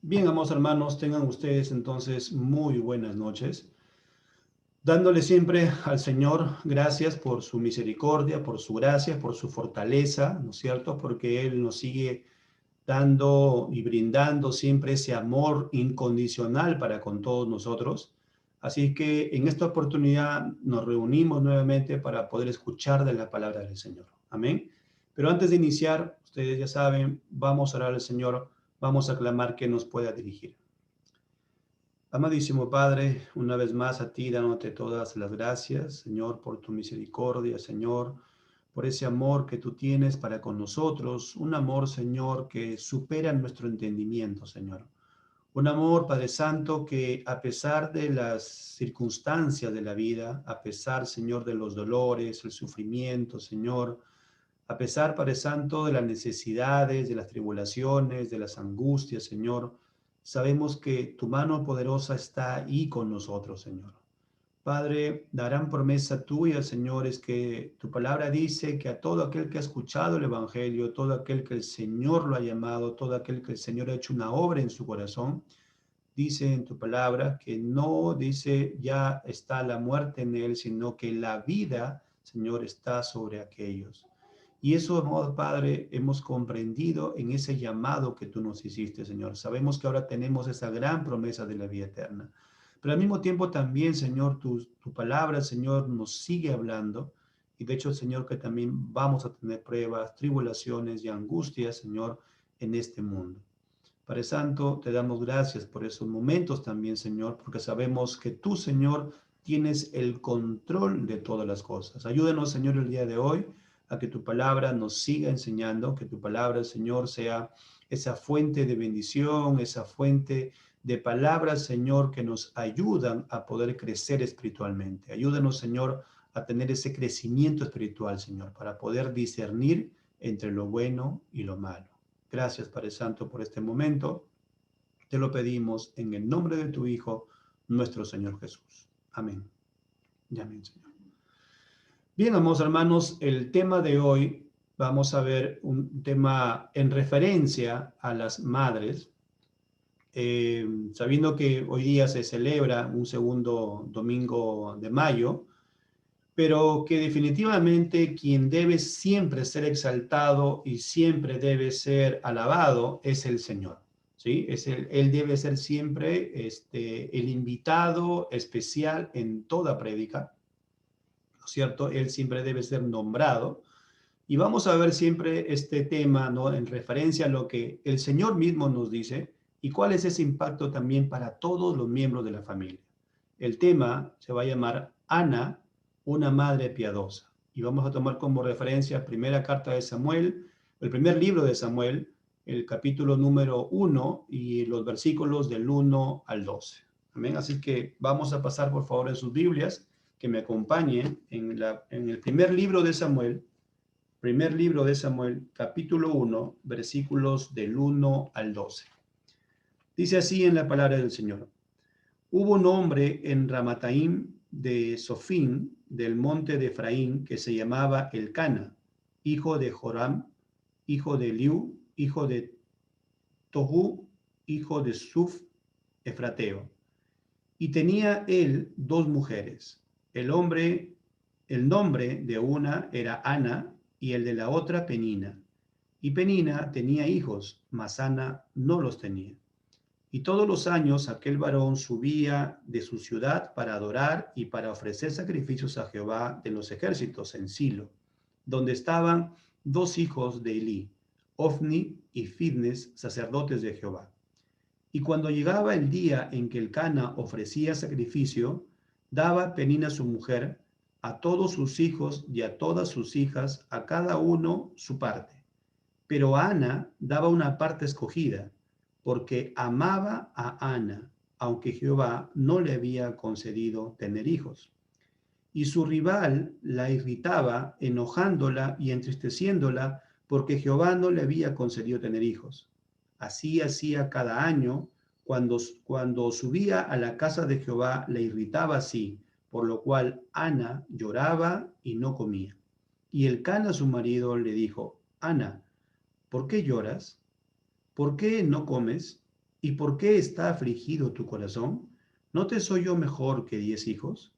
Bien, amados hermanos, tengan ustedes entonces muy buenas noches, dándole siempre al Señor gracias por su misericordia, por su gracia, por su fortaleza, ¿no es cierto? Porque Él nos sigue dando y brindando siempre ese amor incondicional para con todos nosotros. Así que en esta oportunidad nos reunimos nuevamente para poder escuchar de la palabra del Señor. Amén. Pero antes de iniciar, ustedes ya saben, vamos a orar al Señor, vamos a clamar que nos pueda dirigir. Amadísimo Padre, una vez más a ti dándote todas las gracias, Señor, por tu misericordia, Señor, por ese amor que tú tienes para con nosotros, un amor, Señor, que supera nuestro entendimiento, Señor. Un amor, Padre Santo, que a pesar de las circunstancias de la vida, a pesar, Señor, de los dolores, el sufrimiento, Señor, a pesar, Padre Santo, de las necesidades, de las tribulaciones, de las angustias, Señor, sabemos que tu mano poderosa está ahí con nosotros, Señor. Padre, la gran promesa tuya, Señor, es que tu palabra dice que a todo aquel que ha escuchado el Evangelio, todo aquel que el Señor lo ha llamado, todo aquel que el Señor ha hecho una obra en su corazón, dice en tu palabra que no dice ya está la muerte en él, sino que la vida, Señor, está sobre aquellos. Y eso, amado Padre, hemos comprendido en ese llamado que tú nos hiciste, Señor. Sabemos que ahora tenemos esa gran promesa de la vida eterna. Pero al mismo tiempo también, Señor, tu palabra, Señor, nos sigue hablando. Y de hecho, Señor, que también vamos a tener pruebas, tribulaciones y angustias, Señor, en este mundo. Padre Santo, te damos gracias por esos momentos también, Señor, porque sabemos que tú, Señor, tienes el control de todas las cosas. Ayúdanos, Señor, el día de hoy a que tu palabra nos siga enseñando, que tu palabra, Señor, sea esa fuente de bendición, esa fuente de palabras, Señor, que nos ayudan a poder crecer espiritualmente. Ayúdanos, Señor, a tener ese crecimiento espiritual, Señor, para poder discernir entre lo bueno y lo malo. Gracias, Padre Santo, por este momento. Te lo pedimos en el nombre de tu Hijo, nuestro Señor Jesús. Amén. Y amén, Señor. Bien, amados hermanos, el tema de hoy, vamos a ver un tema en referencia a las madres, sabiendo que hoy día se celebra un segundo domingo de mayo, pero que definitivamente quien debe siempre ser exaltado y siempre debe ser alabado es el Señor, ¿sí? Él debe ser siempre el invitado especial en toda prédica, ¿no es cierto? Él siempre debe ser nombrado. Y vamos a ver siempre este tema, ¿no? En referencia a lo que el Señor mismo nos dice y cuál es ese impacto también para todos los miembros de la familia. El tema se va a llamar Ana, una madre piadosa. Y vamos a tomar como referencia primera carta de Samuel, el primer libro de Samuel, el capítulo número 1 y los versículos del 1 al 12. Amén. Así que vamos a pasar por favor en sus Biblias, que me acompañen en el primer libro de Samuel, capítulo 1, versículos del 1 al 12. Dice así en la palabra del Señor. Hubo un hombre en Ramataim de Sofín, del monte de Efraín, que se llamaba Elcana, hijo de Joram, hijo de Eliú, hijo de Tohu, hijo de Suf, Efrateo. Y tenía él dos mujeres. El nombre de una era Ana y el de la otra Penina. Y Penina tenía hijos, mas Ana no los tenía. Y todos los años aquel varón subía de su ciudad para adorar y para ofrecer sacrificios a Jehová de los ejércitos en Silo, donde estaban dos hijos de Elí, Ofni y Fidnes, sacerdotes de Jehová. Y cuando llegaba el día en que Elcana ofrecía sacrificio, daba Penina su mujer a todos sus hijos y a todas sus hijas, a cada uno su parte. Pero a Ana daba una parte escogida, porque amaba a Ana, aunque Jehová no le había concedido tener hijos. Y su rival la irritaba, enojándola y entristeciéndola, porque Jehová no le había concedido tener hijos. Así hacía cada año, cuando subía a la casa de Jehová, la irritaba así, por lo cual Ana lloraba y no comía. Y Elcana, su marido, le dijo, Ana, ¿por qué lloras? ¿Por qué no comes? ¿Y por qué está afligido tu corazón? ¿No te soy yo mejor que 10 hijos?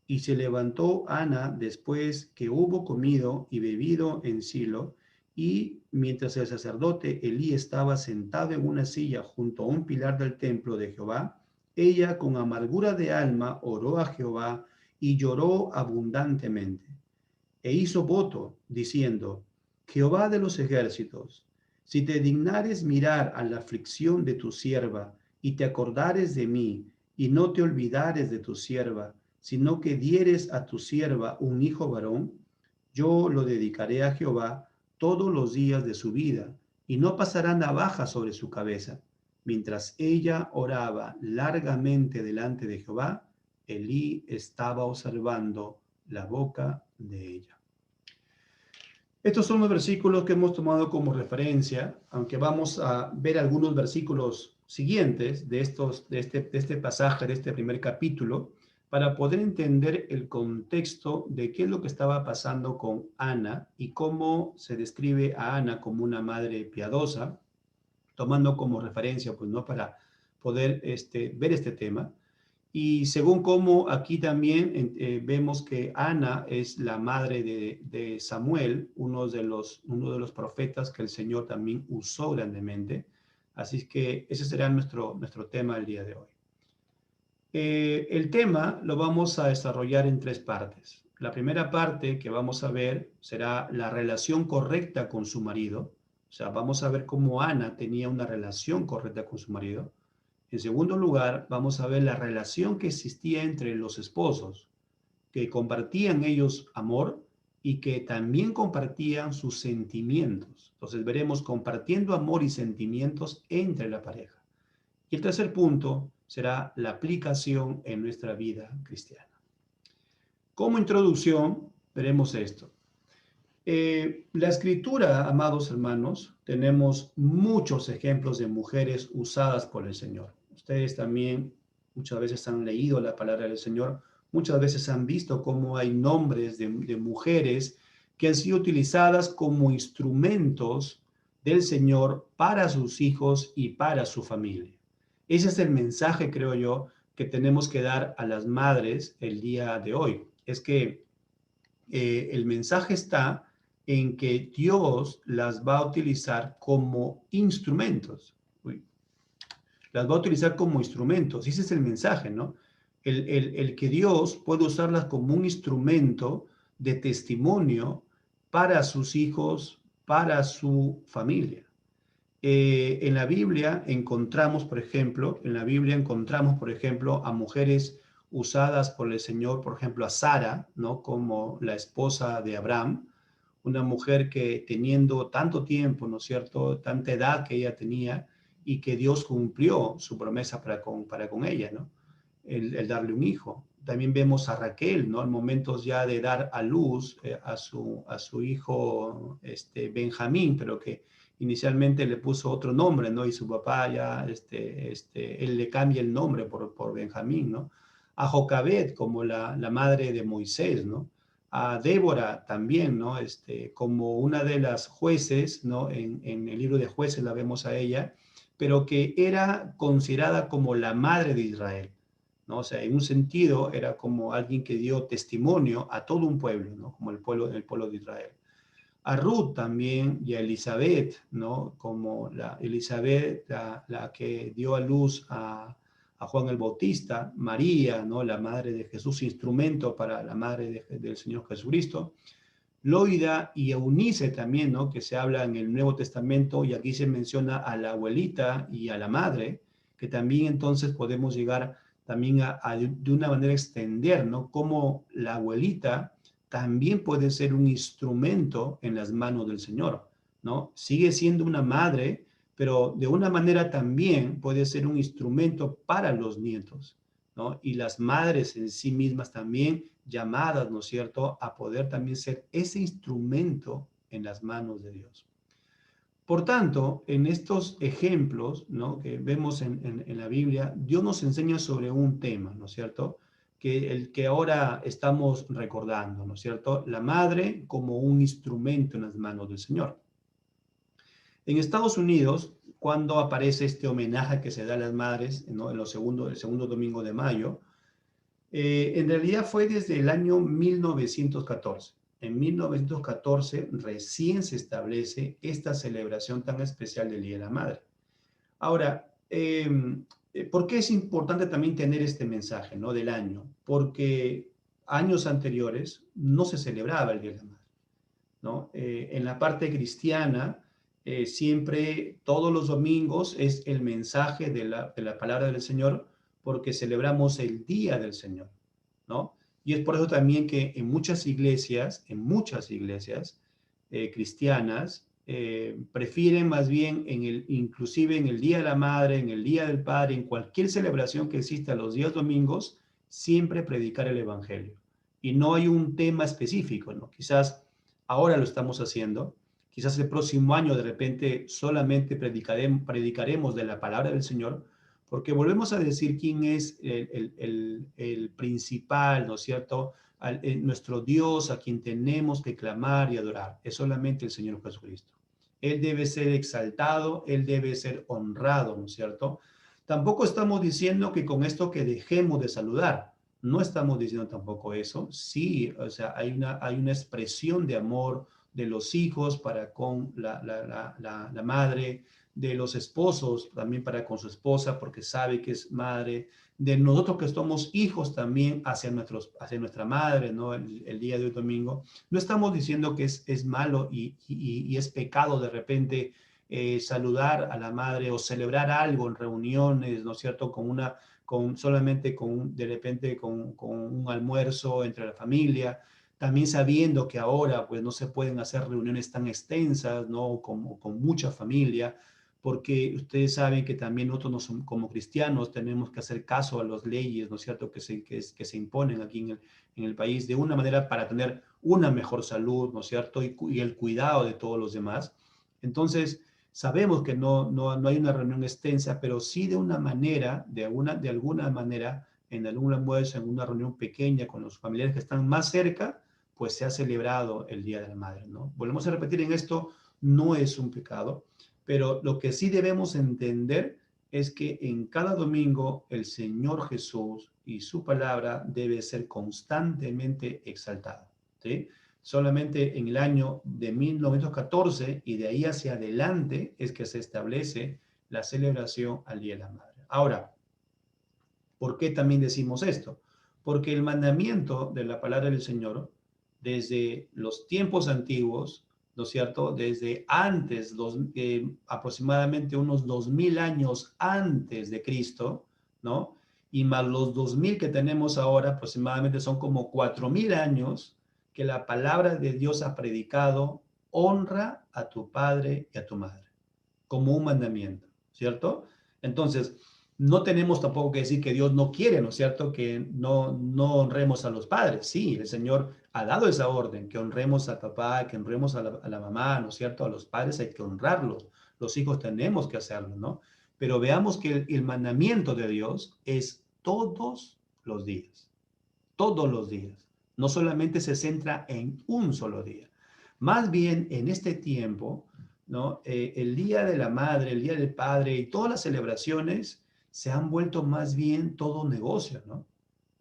Y se levantó Ana después que hubo comido y bebido en Silo, y mientras el sacerdote Elí estaba sentado en una silla junto a un pilar del templo de Jehová, ella con amargura de alma oró a Jehová y lloró abundantemente. E hizo voto, diciendo, Jehová de los ejércitos, si te dignares mirar a la aflicción de tu sierva, y te acordares de mí, y no te olvidares de tu sierva, sino que dieres a tu sierva un hijo varón, yo lo dedicaré a Jehová todos los días de su vida, y no pasará navaja sobre su cabeza. Mientras ella oraba largamente delante de Jehová, Elí estaba observando la boca de ella. Estos son los versículos que hemos tomado como referencia, aunque vamos a ver algunos versículos siguientes de este pasaje, de este primer capítulo, para poder entender el contexto de qué es lo que estaba pasando con Ana y cómo se describe a Ana como una madre piadosa, tomando como referencia, pues, ¿no? Para poder ver este tema. Y según como aquí también vemos que Ana es la madre de Samuel, uno de los profetas que el Señor también usó grandemente. Así que ese será nuestro tema el día de hoy. El tema lo vamos a desarrollar en tres partes. La primera parte que vamos a ver será la relación correcta con su marido. O sea, vamos a ver cómo Ana tenía una relación correcta con su marido. En segundo lugar, vamos a ver la relación que existía entre los esposos, que compartían ellos amor y que también compartían sus sentimientos. Entonces veremos compartiendo amor y sentimientos entre la pareja. Y el tercer punto será la aplicación en nuestra vida cristiana. Como introducción, veremos esto. La escritura, amados hermanos, tenemos muchos ejemplos de mujeres usadas por el Señor. Ustedes también muchas veces han leído la palabra del Señor, muchas veces han visto cómo hay nombres de mujeres que han sido utilizadas como instrumentos del Señor para sus hijos y para su familia. Ese es el mensaje, creo yo, que tenemos que dar a las madres el día de hoy. Es que el mensaje está en que Dios las va a utilizar como instrumentos. Uy, las va a utilizar como instrumentos. Y ese es el mensaje, ¿no? El que Dios puede usarlas como un instrumento de testimonio para sus hijos, para su familia. En la Biblia encontramos, por ejemplo, a mujeres usadas por el Señor, por ejemplo, a Sara, ¿no? Como la esposa de Abraham, una mujer que teniendo tanto tiempo, ¿no es cierto?, tanta edad que ella tenía y que Dios cumplió su promesa para con ella, ¿no? El darle un hijo. También vemos a Raquel, ¿no? En momentos ya de dar a luz a su hijo Benjamín, pero que inicialmente le puso otro nombre, ¿no? Y su papá ya, él le cambia el nombre por Benjamín, ¿no? A Jocabed como la madre de Moisés, ¿no? A Débora también, ¿no? Como una de las jueces, ¿no? En el libro de jueces la vemos a ella, pero que era considerada como la madre de Israel, ¿no? O sea, en un sentido era como alguien que dio testimonio a todo un pueblo, ¿no? Como el pueblo de Israel. A Ruth también y a Elizabeth, ¿no? Como la Elizabeth, la que dio a luz a Juan el Bautista, María, ¿no? La madre de Jesús, instrumento para la madre del Señor Jesucristo. Loida y Eunice también, ¿no? Que se habla en el Nuevo Testamento y aquí se menciona a la abuelita y a la madre, que también entonces podemos llegar también de una manera extender, ¿no? Como la abuelita también puede ser un instrumento en las manos del Señor, ¿no? Sigue siendo una madre, pero de una manera también puede ser un instrumento para los nietos, ¿no? Y las madres en sí mismas también llamadas, ¿no es cierto?, a poder también ser ese instrumento en las manos de Dios. Por tanto, en estos ejemplos, ¿no?, que vemos en la Biblia, Dios nos enseña sobre un tema, ¿no es cierto?, que el que ahora estamos recordando, ¿no es cierto?, la madre como un instrumento en las manos del Señor. En Estados Unidos, cuando aparece este homenaje que se da a las madres, ¿no? El segundo domingo de mayo, en realidad fue desde el año 1914. En 1914 recién se establece esta celebración tan especial del Día de la Madre. Ahora, ¿por qué es importante también tener este mensaje, ¿no? Del año? Porque años anteriores no se celebraba el Día de la Madre, ¿no? En la parte cristiana, siempre todos los domingos es el mensaje de la palabra del Señor porque celebramos el Día del Señor, ¿no? Y es por eso también que en muchas iglesias cristianas, prefieren más bien, inclusive en el Día de la Madre, en el Día del Padre, en cualquier celebración que exista los días domingos, siempre predicar el Evangelio. Y no hay un tema específico, ¿no? Quizás ahora lo estamos haciendo, quizás el próximo año de repente solamente predicaremos de la palabra del Señor, porque volvemos a decir quién es el principal, ¿no es cierto? Nuestro Dios a quien tenemos que clamar y adorar, es solamente el Señor Jesucristo. Él debe ser exaltado, Él debe ser honrado, ¿no es cierto? Tampoco estamos diciendo que con esto que dejemos de saludar, no estamos diciendo tampoco eso. Sí, o sea, hay una expresión de amor de los hijos para con la madre, de los esposos también para con su esposa, porque sabe que es madre, de nosotros que somos hijos también hacia nuestra madre, ¿no? El día de hoy domingo. No estamos diciendo que es malo y es pecado de repente saludar a la madre o celebrar algo en reuniones, ¿no es cierto? Solamente de repente con un almuerzo entre la familia, también sabiendo que ahora pues no se pueden hacer reuniones tan extensas, ¿no? Como con mucha familia, porque ustedes saben que también nosotros como cristianos tenemos que hacer caso a las leyes, ¿no es cierto?, que se imponen aquí en el país de una manera para tener una mejor salud, ¿no es cierto?, y el cuidado de todos los demás. Entonces, sabemos que no hay una reunión extensa, pero sí de una manera, de alguna manera, en algún almuerzo, en una reunión pequeña con los familiares que están más cerca, pues se ha celebrado el Día de la Madre, ¿no? Volvemos a repetir en esto, no es un pecado, pero lo que sí debemos entender es que en cada domingo el Señor Jesús y su palabra debe ser constantemente exaltado, ¿sí? Solamente en el año de 1914 y de ahí hacia adelante es que se establece la celebración al Día de la Madre. Ahora, ¿por qué también decimos esto? Porque el mandamiento de la palabra del Señor, desde los tiempos antiguos, ¿no es cierto? Desde antes, aproximadamente unos 2000 años antes de Cristo, ¿no? Y más los 2000 que tenemos ahora, aproximadamente son como 4000 años que la palabra de Dios ha predicado, honra a tu padre y a tu madre, como un mandamiento, ¿cierto? Entonces, no tenemos tampoco que decir que Dios no quiere, ¿no es cierto?, que no honremos a los padres. Sí, el Señor ha dado esa orden, que honremos al papá, que honremos a la mamá, ¿no es cierto? A los padres hay que honrarlos, los hijos tenemos que hacerlo, ¿no? Pero veamos que el mandamiento de Dios es todos los días. No solamente se centra en un solo día. Más bien, en este tiempo, ¿no? El Día de la Madre, el Día del Padre y todas las celebraciones se han vuelto más bien todo negocio, ¿no?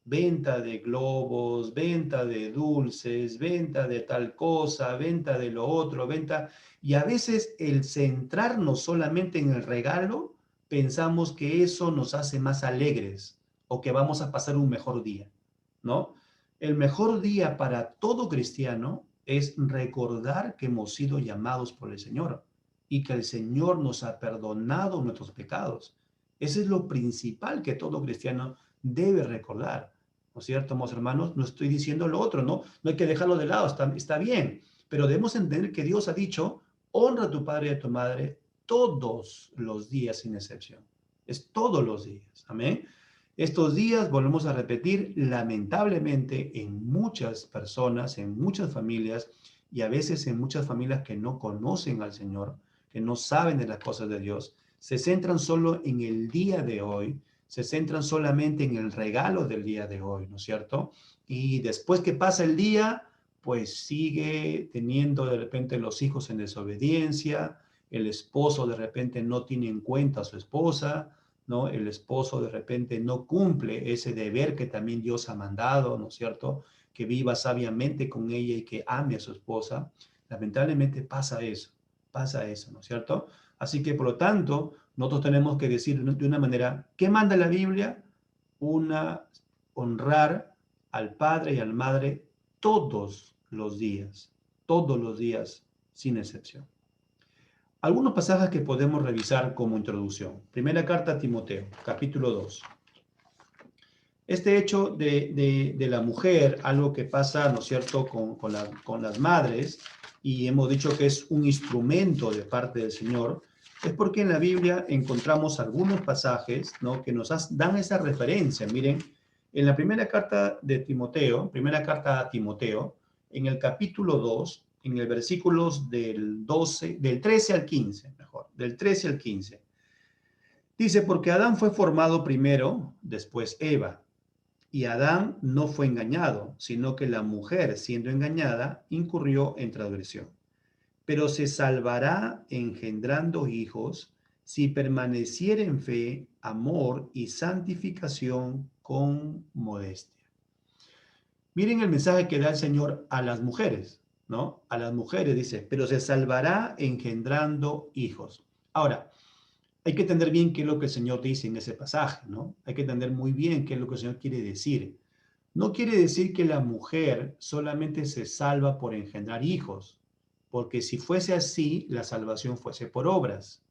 Venta de globos, venta de dulces, venta de tal cosa, venta de lo otro, venta. Y a veces el centrarnos solamente en el regalo, pensamos que eso nos hace más alegres o que vamos a pasar un mejor día, ¿no? El mejor día para todo cristiano es recordar que hemos sido llamados por el Señor y que el Señor nos ha perdonado nuestros pecados. Eso es lo principal que todo cristiano debe recordar, ¿no es cierto, amados hermanos? No estoy diciendo lo otro, ¿no? No hay que dejarlo de lado, está bien, pero debemos entender que Dios ha dicho, honra a tu padre y a tu madre todos los días sin excepción. Es todos los días, amén. Estos días, volvemos a repetir, lamentablemente en muchas personas, en muchas familias y a veces en muchas familias que no conocen al Señor, que no saben de las cosas de Dios, se centran solo en el día de hoy, se centran solamente en el regalo del día de hoy, ¿no es cierto? Y después que pasa el día, pues sigue teniendo de repente los hijos en desobediencia, el esposo de repente no tiene en cuenta a su esposa, ¿no? El esposo de repente no cumple ese deber que también Dios ha mandado, ¿no es cierto? Que viva sabiamente con ella y que ame a su esposa. Lamentablemente pasa eso, ¿no es cierto? Así que, por lo tanto, nosotros tenemos que decir de una manera, ¿qué manda la Biblia? Honrar al padre y a la madre todos los días, sin excepción. Algunos pasajes que podemos revisar como introducción. Primera carta a Timoteo, capítulo 2. Este hecho de la mujer, algo que pasa, ¿no es cierto?, con las madres, y hemos dicho que es un instrumento de parte del Señor, es porque en la Biblia encontramos algunos pasajes, ¿no?, que nos dan esa referencia. Miren, en la primera carta de Timoteo, primera carta a Timoteo, en el capítulo 2, en el versículos del 13 al 15, mejor, del 13 al 15, dice, porque Adán fue formado primero, después Eva. Y Adán no fue engañado, sino que la mujer, siendo engañada, incurrió en transgresión. Pero se salvará engendrando hijos si permaneciere en fe, amor y santificación con modestia. Miren el mensaje que da el Señor a las mujeres, ¿no? A las mujeres dice, pero se salvará engendrando hijos. Ahora, hay que entender bien qué es lo que el Señor dice en ese pasaje, ¿no? Hay que entender muy bien qué es lo que el Señor quiere decir. No quiere decir que la mujer solamente se salva por engendrar hijos, porque si fuese así, la salvación fuese por obras,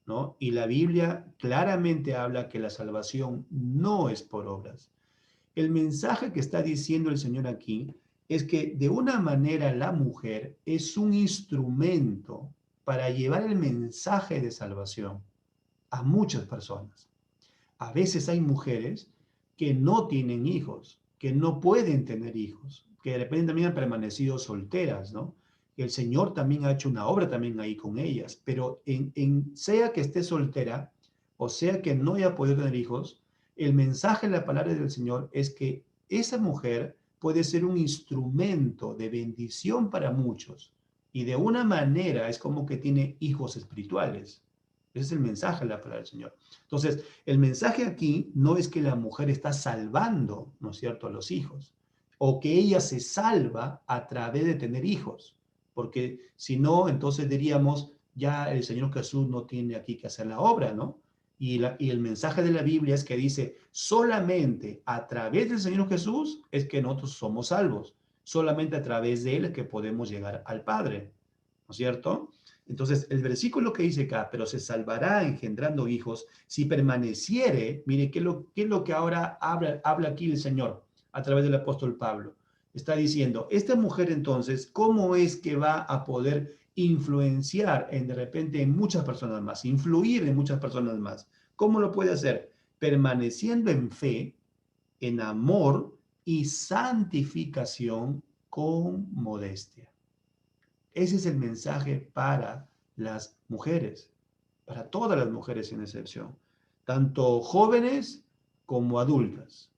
¿no? Y la Biblia claramente habla que la salvación no es por obras. El mensaje que está diciendo el Señor aquí es que de una manera la mujer es un instrumento para llevar el mensaje de salvación a muchas personas. A veces hay mujeres que no tienen hijos, que no pueden tener hijos, que de repente también han permanecido solteras, ¿no? El Señor también ha hecho una obra también ahí con ellas, pero sea que esté soltera o sea que no haya podido tener hijos, el mensaje de la palabra del Señor es que esa mujer puede ser un instrumento de bendición para muchos y de una manera es como que tiene hijos espirituales. Ese es el mensaje de la palabra del Señor. Entonces, el mensaje aquí no es que la mujer está salvando, ¿no es cierto?, a los hijos, o que ella se salva a través de tener hijos, porque si no, entonces diríamos, ya el Señor Jesús no tiene aquí que hacer la obra, ¿no? Y el mensaje de la Biblia es que dice, solamente a través del Señor Jesús es que nosotros somos salvos, solamente a través de Él es que podemos llegar al Padre, ¿no es cierto? Entonces, el versículo que dice acá, pero se salvará engendrando hijos si permaneciere, mire, ¿qué es lo que ahora habla aquí el Señor a través del apóstol Pablo? Está diciendo, esta mujer entonces, ¿cómo es que va a poder influenciar de repente en muchas personas más, influir en muchas personas más? ¿Cómo lo puede hacer? Permaneciendo en fe, en amor y santificación con modestia. Ese es el mensaje para las mujeres, para todas las mujeres sin excepción, tanto jóvenes como adultas.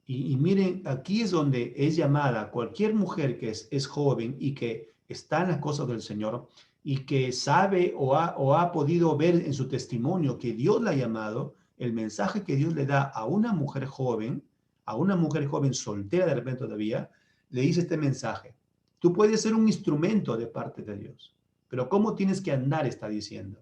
Y miren, aquí es donde es llamada cualquier mujer que es joven y que está en las cosas del Señor y que sabe o ha podido ver en su testimonio que Dios la ha llamado, el mensaje que Dios le da a una mujer joven soltera de repente todavía, le dice este mensaje. Tú puedes ser un instrumento de parte de Dios, pero ¿cómo tienes que andar? Está diciendo.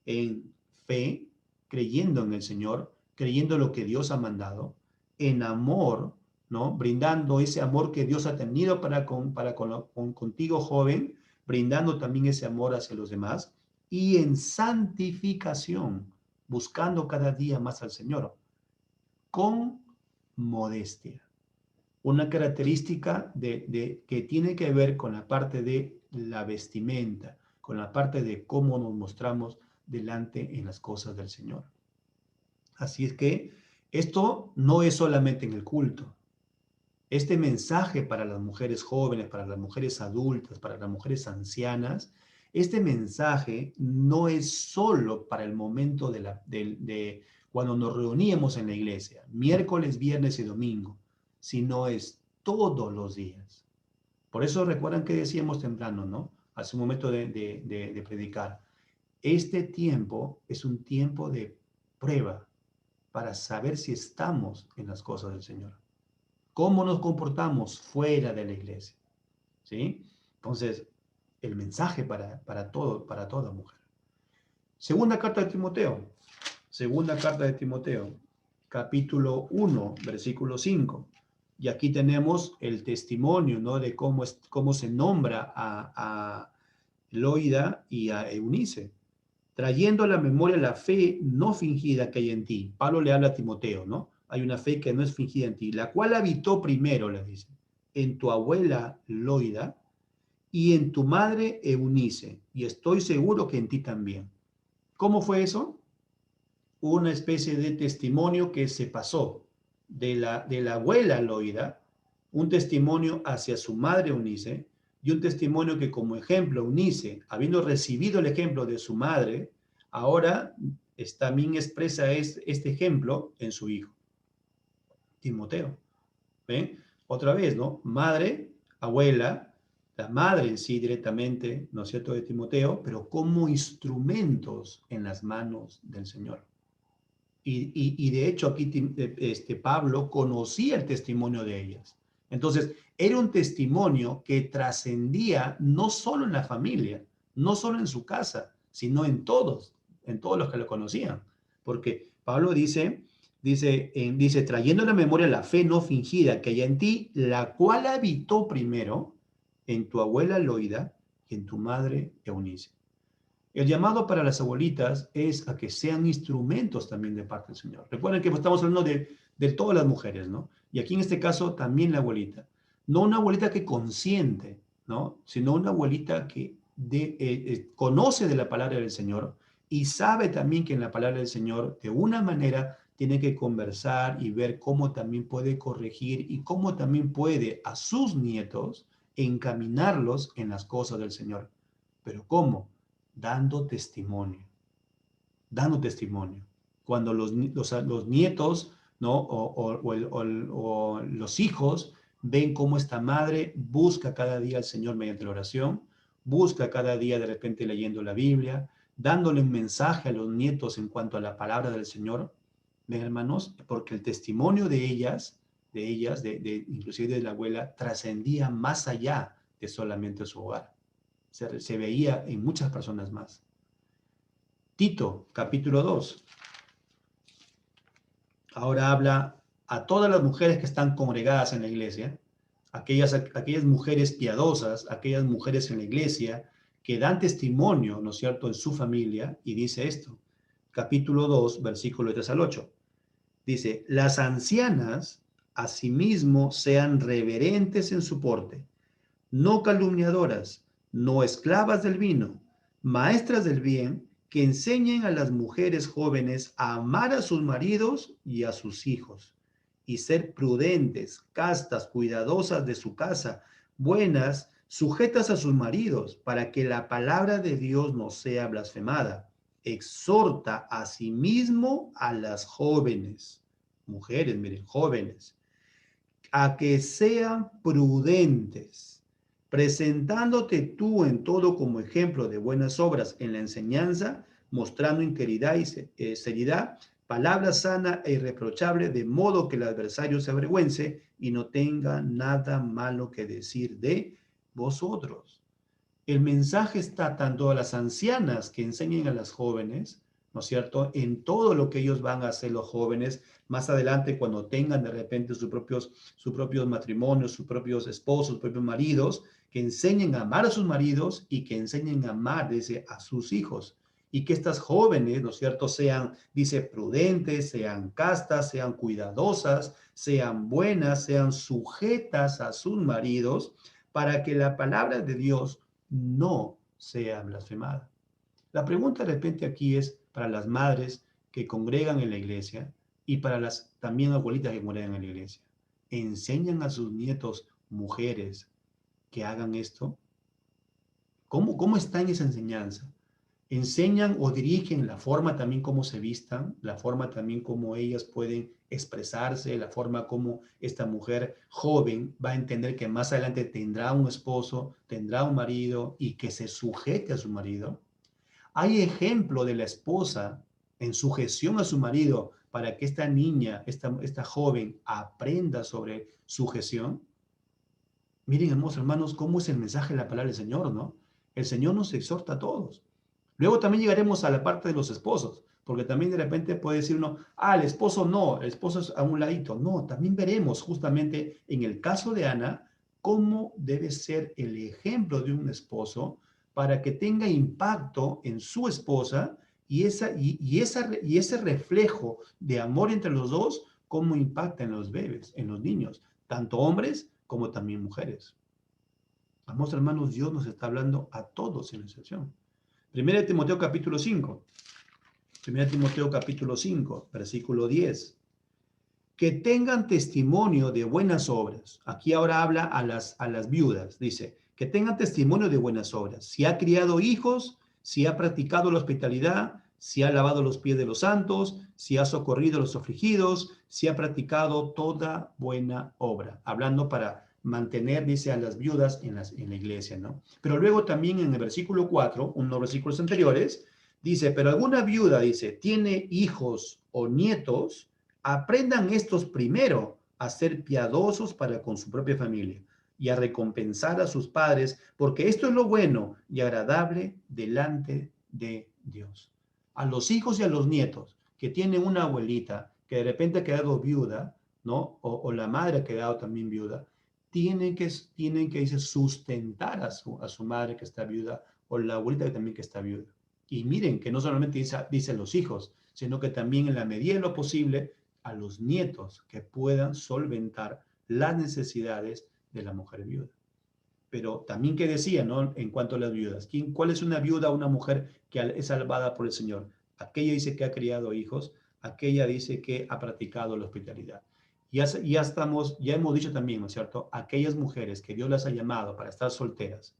En fe, creyendo en el Señor, creyendo lo que Dios ha mandado, en amor, ¿no? Brindando ese amor que Dios ha tenido contigo, joven, brindando también ese amor hacia los demás, y en santificación, buscando cada día más al Señor, con modestia. Una característica que tiene que ver con la parte de la vestimenta, con la parte de cómo nos mostramos delante en las cosas del Señor. Así es que esto no es solamente en el culto. Este mensaje para las mujeres jóvenes, para las mujeres adultas, para las mujeres ancianas, este mensaje no es solo para el momento de cuando nos reuníamos en la iglesia, miércoles, viernes y domingo, sino es todos los días. Por eso recuerdan que decíamos temprano, ¿no? Hace un momento de predicar. Este tiempo es un tiempo de prueba para saber si estamos en las cosas del Señor. ¿Cómo nos comportamos fuera de la iglesia? ¿Sí? Entonces, el mensaje para toda mujer. Segunda carta de Timoteo. Segunda carta de Timoteo, capítulo 1, versículo 5. Y aquí tenemos el testimonio, ¿no? De cómo se nombra a Loida y a Eunice, trayendo a la memoria la fe no fingida que hay en ti. Pablo le habla a Timoteo, ¿no? Hay una fe que no es fingida en ti, la cual habitó primero, le dice, en tu abuela Loida y en tu madre Eunice, y estoy seguro que en ti también. ¿Cómo fue eso? Una especie de testimonio que se pasó de la abuela Loida, un testimonio hacia su madre Eunice, y un testimonio que como ejemplo Eunice, habiendo recibido el ejemplo de su madre, ahora también expresa este ejemplo en su hijo, Timoteo. ¿Ven? Otra vez, ¿no? Madre, abuela, la madre en sí directamente, ¿no es cierto?, de Timoteo, pero como instrumentos en las manos del Señor. Y de hecho aquí Pablo conocía el testimonio de ellas. Entonces, era un testimonio que trascendía no solo en la familia, no solo en su casa, sino en todos los que lo conocían. Porque Pablo dice, trayendo a la memoria la fe no fingida que hay en ti, la cual habitó primero en tu abuela Loida y en tu madre Eunice. El llamado para las abuelitas es a que sean instrumentos también de parte del Señor. Recuerden que estamos hablando de todas las mujeres, ¿no? Y aquí en este caso también la abuelita. No una abuelita que consiente, ¿no? Sino una abuelita que conoce de la palabra del Señor y sabe también que en la palabra del Señor, de una manera, tiene que conversar y ver cómo también puede corregir y cómo también puede a sus nietos encaminarlos en las cosas del Señor. ¿Pero cómo? Dando testimonio, dando testimonio. Cuando los nietos, ¿no? O los hijos ven cómo esta madre busca cada día al Señor mediante la oración, busca cada día de repente leyendo la Biblia, dándole un mensaje a los nietos en cuanto a la palabra del Señor, ¿ven, hermanos? Porque el testimonio de ellas, inclusive de la abuela, trascendía más allá de solamente su hogar. Se veía en muchas personas más. Tito, capítulo 2. Ahora habla a todas las mujeres que están congregadas en la iglesia, aquellas mujeres piadosas, aquellas mujeres en la iglesia que dan testimonio, ¿no es cierto?, en su familia, y dice esto, capítulo 2, versículo 3 al 8. Dice, las ancianas asimismo sean reverentes en su porte, no calumniadoras, no esclavas del vino, maestras del bien, que enseñen a las mujeres jóvenes a amar a sus maridos y a sus hijos, y ser prudentes, castas, cuidadosas de su casa, buenas, sujetas a sus maridos, para que la palabra de Dios no sea blasfemada. Exhorta a sí mismo a las jóvenes, mujeres, miren, jóvenes, a que sean prudentes, presentándote tú en todo como ejemplo de buenas obras en la enseñanza, mostrando integridad y seriedad, palabra sana e irreprochable, de modo que el adversario se avergüence y no tenga nada malo que decir de vosotros. El mensaje está tanto a las ancianas que enseñen a las jóvenes, ¿no es cierto?, en todo lo que ellos van a hacer los jóvenes más adelante cuando tengan de repente sus propios matrimonios, sus propios esposos, sus propios maridos, que enseñen a amar a sus maridos y que enseñen a amar, dice, a sus hijos. Y que estas jóvenes, ¿no es cierto?, sean, dice, prudentes, sean castas, sean cuidadosas, sean buenas, sean sujetas a sus maridos, para que la palabra de Dios no sea blasfemada. La pregunta de repente aquí es para las madres que congregan en la iglesia y para las también abuelitas que congregan en la iglesia. ¿Enseñan a sus nietos mujeres que hagan esto? ¿Cómo está en esa enseñanza? Enseñan o dirigen la forma también como se vistan, la forma también como ellas pueden expresarse, la forma como esta mujer joven va a entender que más adelante tendrá un esposo, tendrá un marido y que se sujete a su marido. Hay ejemplo de la esposa en sujeción a su marido para que esta niña, esta joven, aprenda sobre sujeción. Miren, hermosos hermanos, cómo es el mensaje de la palabra del Señor, ¿no? El Señor nos exhorta a todos. Luego también llegaremos a la parte de los esposos, porque también de repente puede decir uno, el esposo no, el esposo es a un ladito. No, también veremos justamente en el caso de Ana cómo debe ser el ejemplo de un esposo para que tenga impacto en su esposa y ese reflejo de amor entre los dos, cómo impacta en los bebés, en los niños, tanto hombres como también mujeres. Amados hermanos, Dios nos está hablando a todos sin excepción. 1 Timoteo capítulo 5. 1 Timoteo capítulo 5, versículo 10. Que tengan testimonio de buenas obras. Aquí ahora habla a las viudas. Dice, que tengan testimonio de buenas obras. Si ha criado hijos, si ha practicado la hospitalidad, si ha lavado los pies de los santos, si ha socorrido a los afligidos, si ha practicado toda buena obra. Hablando para mantener, dice, a las viudas en la iglesia, ¿no? Pero luego también en el versículo 4, unos versículos anteriores, dice, pero alguna viuda, dice, tiene hijos o nietos, aprendan estos primero a ser piadosos para con su propia familia y a recompensar a sus padres, porque esto es lo bueno y agradable delante de Dios. A los hijos y a los nietos que tienen una abuelita que de repente ha quedado viuda, ¿no? O la madre ha quedado también viuda, tienen que dice, sustentar a su madre que está viuda o la abuelita que también que está viuda. Y miren que no solamente dice los hijos, sino que también en la medida de lo posible a los nietos que puedan solventar las necesidades de la mujer viuda. Pero también que decía, ¿no? En cuanto a las viudas, ¿cuál es una viuda o una mujer que es salvada por el Señor? Aquella dice que ha criado hijos, aquella dice que ha practicado la hospitalidad. Ya hemos dicho también, ¿no es cierto? Aquellas mujeres que Dios las ha llamado para estar solteras,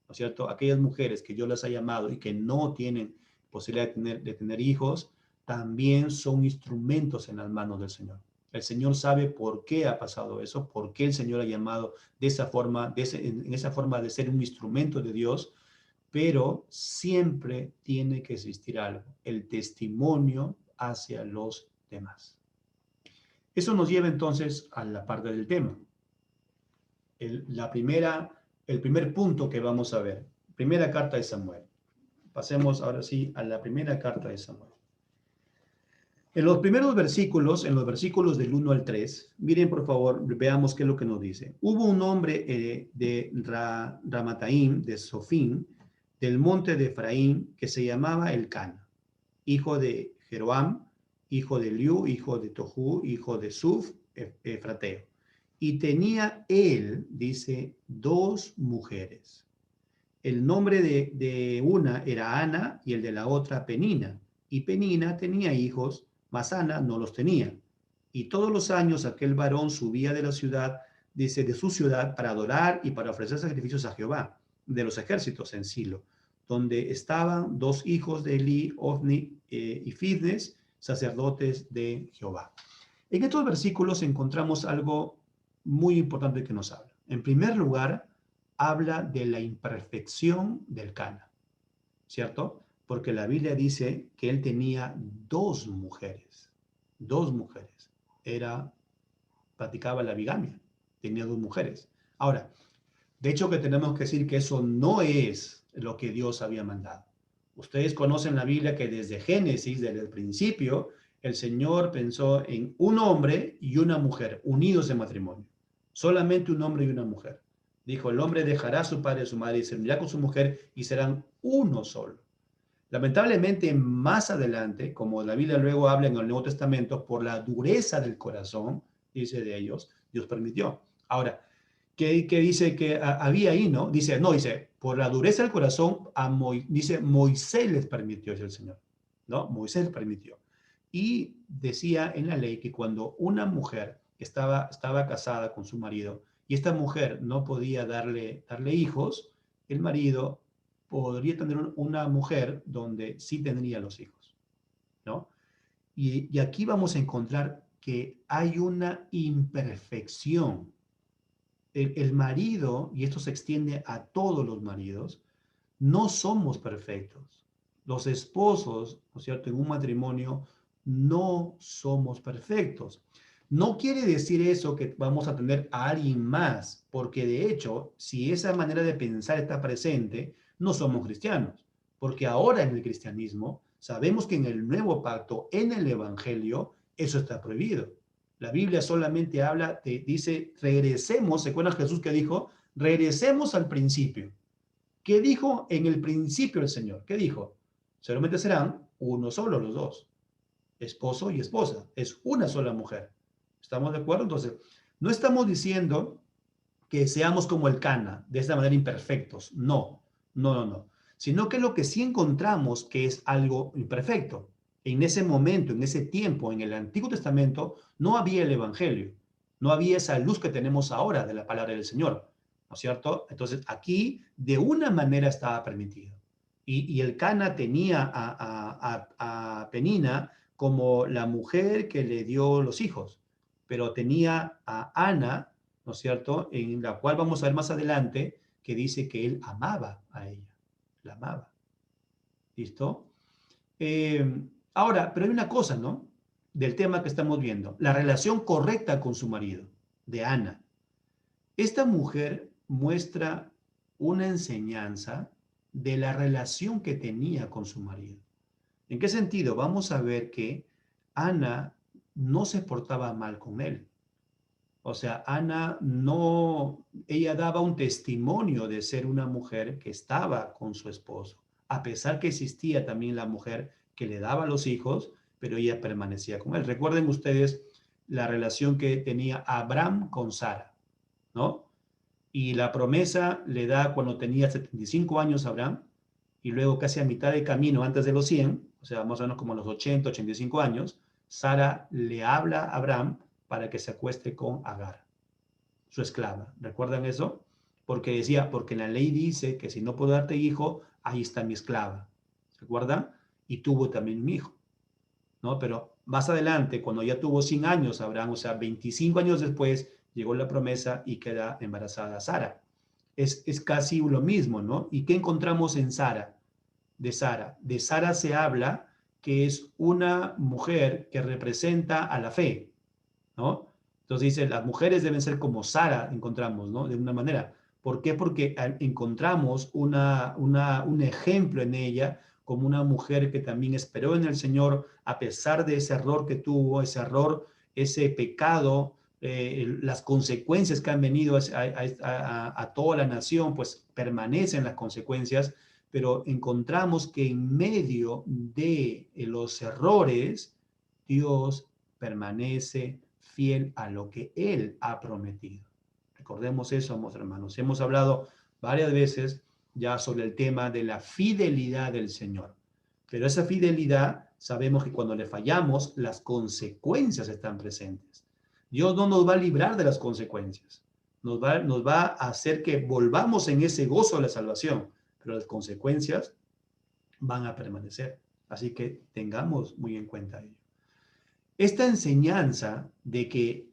¿no es cierto? Aquellas mujeres que Dios las ha llamado y que no tienen posibilidad de tener hijos, también son instrumentos en las manos del Señor. El Señor sabe por qué ha pasado eso, por qué el Señor ha llamado de esa forma, en esa forma de ser un instrumento de Dios, pero siempre tiene que existir algo, el testimonio hacia los demás. Eso nos lleva entonces a la parte del tema. El primer punto que vamos a ver, primera carta de Samuel. Pasemos ahora sí a la primera carta de Samuel. En los primeros versículos, en los versículos del 1 al 3, miren por favor, veamos qué es lo que nos dice. Hubo un hombre de Ramataim, de Sofín, del monte de Efraín, que se llamaba Elcana, hijo de Jeroam, hijo de Liu, hijo de Tohu, hijo de Suf, Efrateo. Y tenía él, dice, dos mujeres. El nombre de una era Ana y el de la otra Penina. Y Penina tenía hijos, mas Ana no los tenía. Y todos los años aquel varón subía de la ciudad, dice, de su ciudad, para adorar y para ofrecer sacrificios a Jehová, de los ejércitos en Silo, donde estaban dos hijos de Eli, Ofni y Fidnes, sacerdotes de Jehová. En estos versículos encontramos algo muy importante que nos habla. En primer lugar, habla de la imperfección del Cana, ¿cierto? Porque la Biblia dice que él tenía dos mujeres. Practicaba la bigamia, tenía dos mujeres. Ahora, de hecho que tenemos que decir que eso no es lo que Dios había mandado. Ustedes conocen la Biblia que desde Génesis, desde el principio, el Señor pensó en un hombre y una mujer unidos en matrimonio. Solamente un hombre y una mujer. Dijo, el hombre dejará a su padre y a su madre y se unirá con su mujer y serán uno solo. Lamentablemente, más adelante, como la Biblia luego habla en el Nuevo Testamento, por la dureza del corazón, dice de ellos, Dios permitió. Ahora, ¿qué dice que había ahí, no? Dice, por la dureza del corazón, dice, Moisés les permitió, es el Señor, ¿no? Moisés les permitió. Y decía en la ley que cuando una mujer estaba casada con su marido y esta mujer no podía darle hijos, el marido podría tener una mujer donde sí tendría los hijos, ¿no? Y aquí vamos a encontrar que hay una imperfección. El marido, y esto se extiende a todos los maridos, no somos perfectos. Los esposos, ¿no es cierto?, en un matrimonio no somos perfectos. No quiere decir eso que vamos a tener a alguien más, porque de hecho, si esa manera de pensar está presente, no somos cristianos, porque ahora en el cristianismo sabemos que en el nuevo pacto, en el evangelio, eso está prohibido. La Biblia solamente habla, dice, regresemos, ¿se acuerdan Jesús que dijo? Regresemos al principio. ¿Qué dijo en el principio el Señor? ¿Qué dijo? Solamente serán uno solo los dos, esposo y esposa. Es una sola mujer. ¿Estamos de acuerdo? Entonces, no estamos diciendo que seamos como el Cana, de esta manera imperfectos. No, no, no, no. Sino que lo que sí encontramos que es algo imperfecto. En ese momento, en ese tiempo, en el Antiguo Testamento, no había el Evangelio. No había esa luz que tenemos ahora de la palabra del Señor. ¿No es cierto? Entonces, aquí de una manera estaba permitido. Y el Cana tenía a Penina como la mujer que le dio los hijos, pero tenía a Ana, ¿no es cierto?, en la cual vamos a ver más adelante, que dice que él amaba a ella, la amaba. ¿Listo? Ahora, pero hay una cosa, ¿no? Del tema que estamos viendo, la relación correcta con su marido, de Ana. Esta mujer muestra una enseñanza de la relación que tenía con su marido. ¿En qué sentido? Vamos a ver que Ana no se portaba mal con él. O sea, Ana no, ella daba un testimonio de ser una mujer que estaba con su esposo, a pesar que existía también la mujer que le daba los hijos, pero ella permanecía con él. Recuerden ustedes la relación que tenía Abraham con Sara, ¿no? Y la promesa le da cuando tenía 75 años Abraham, y luego casi a mitad de camino, antes de los 100, o sea, más o menos como a los 80, 85 años, Sara le habla a Abraham para que se acueste con Agar, su esclava. ¿Recuerdan eso? Porque decía, porque la ley dice que si no puedo darte hijo, ahí está mi esclava. ¿Recuerdan? Y tuvo también un hijo, ¿no? Pero más adelante, cuando ya tuvo 100 años Abraham, o sea, 25 años después, llegó la promesa y queda embarazada Sara. Es casi lo mismo, ¿no? ¿Y qué encontramos en Sara? De Sara. De Sara se habla que es una mujer que representa a la fe, ¿no? Entonces dice, las mujeres deben ser como Sara, encontramos, ¿no? De una manera. ¿Por qué? Porque encontramos un ejemplo en ella como una mujer que también esperó en el Señor a pesar de ese error que tuvo, ese error, ese pecado, las consecuencias que han venido a toda la nación, pues permanecen las consecuencias, pero encontramos que en medio de los errores, Dios permanece fiel a lo que Él ha prometido. Recordemos eso, amados hermanos. Hemos hablado varias veces ya sobre el tema de la fidelidad del Señor. Pero esa fidelidad, sabemos que cuando le fallamos, las consecuencias están presentes. Dios no nos va a librar de las consecuencias. Nos va a hacer que volvamos en ese gozo de la salvación. Pero las consecuencias van a permanecer. Así que tengamos muy en cuenta ello. Esta enseñanza de que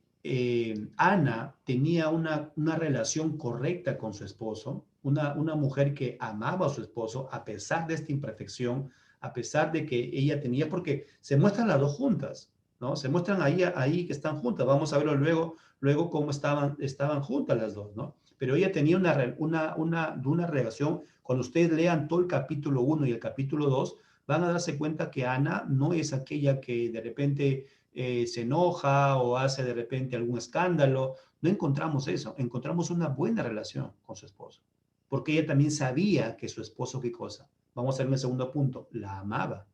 Ana tenía una relación correcta con su esposo, una mujer que amaba a su esposo a pesar de esta imperfección, a pesar de que ella tenía, porque se muestran las dos juntas, ¿no? Se muestran ahí que están juntas. Vamos a verlo luego cómo estaban juntas las dos, ¿no? Pero ella tenía una relación, cuando ustedes lean todo el capítulo 1 y el capítulo 2, van a darse cuenta que Ana no es aquella que de repente se enoja o hace de repente algún escándalo. No encontramos eso, encontramos una buena relación con su esposo, porque ella también sabía que su esposo, ¿qué cosa? Vamos a ver en el segundo punto, la amaba,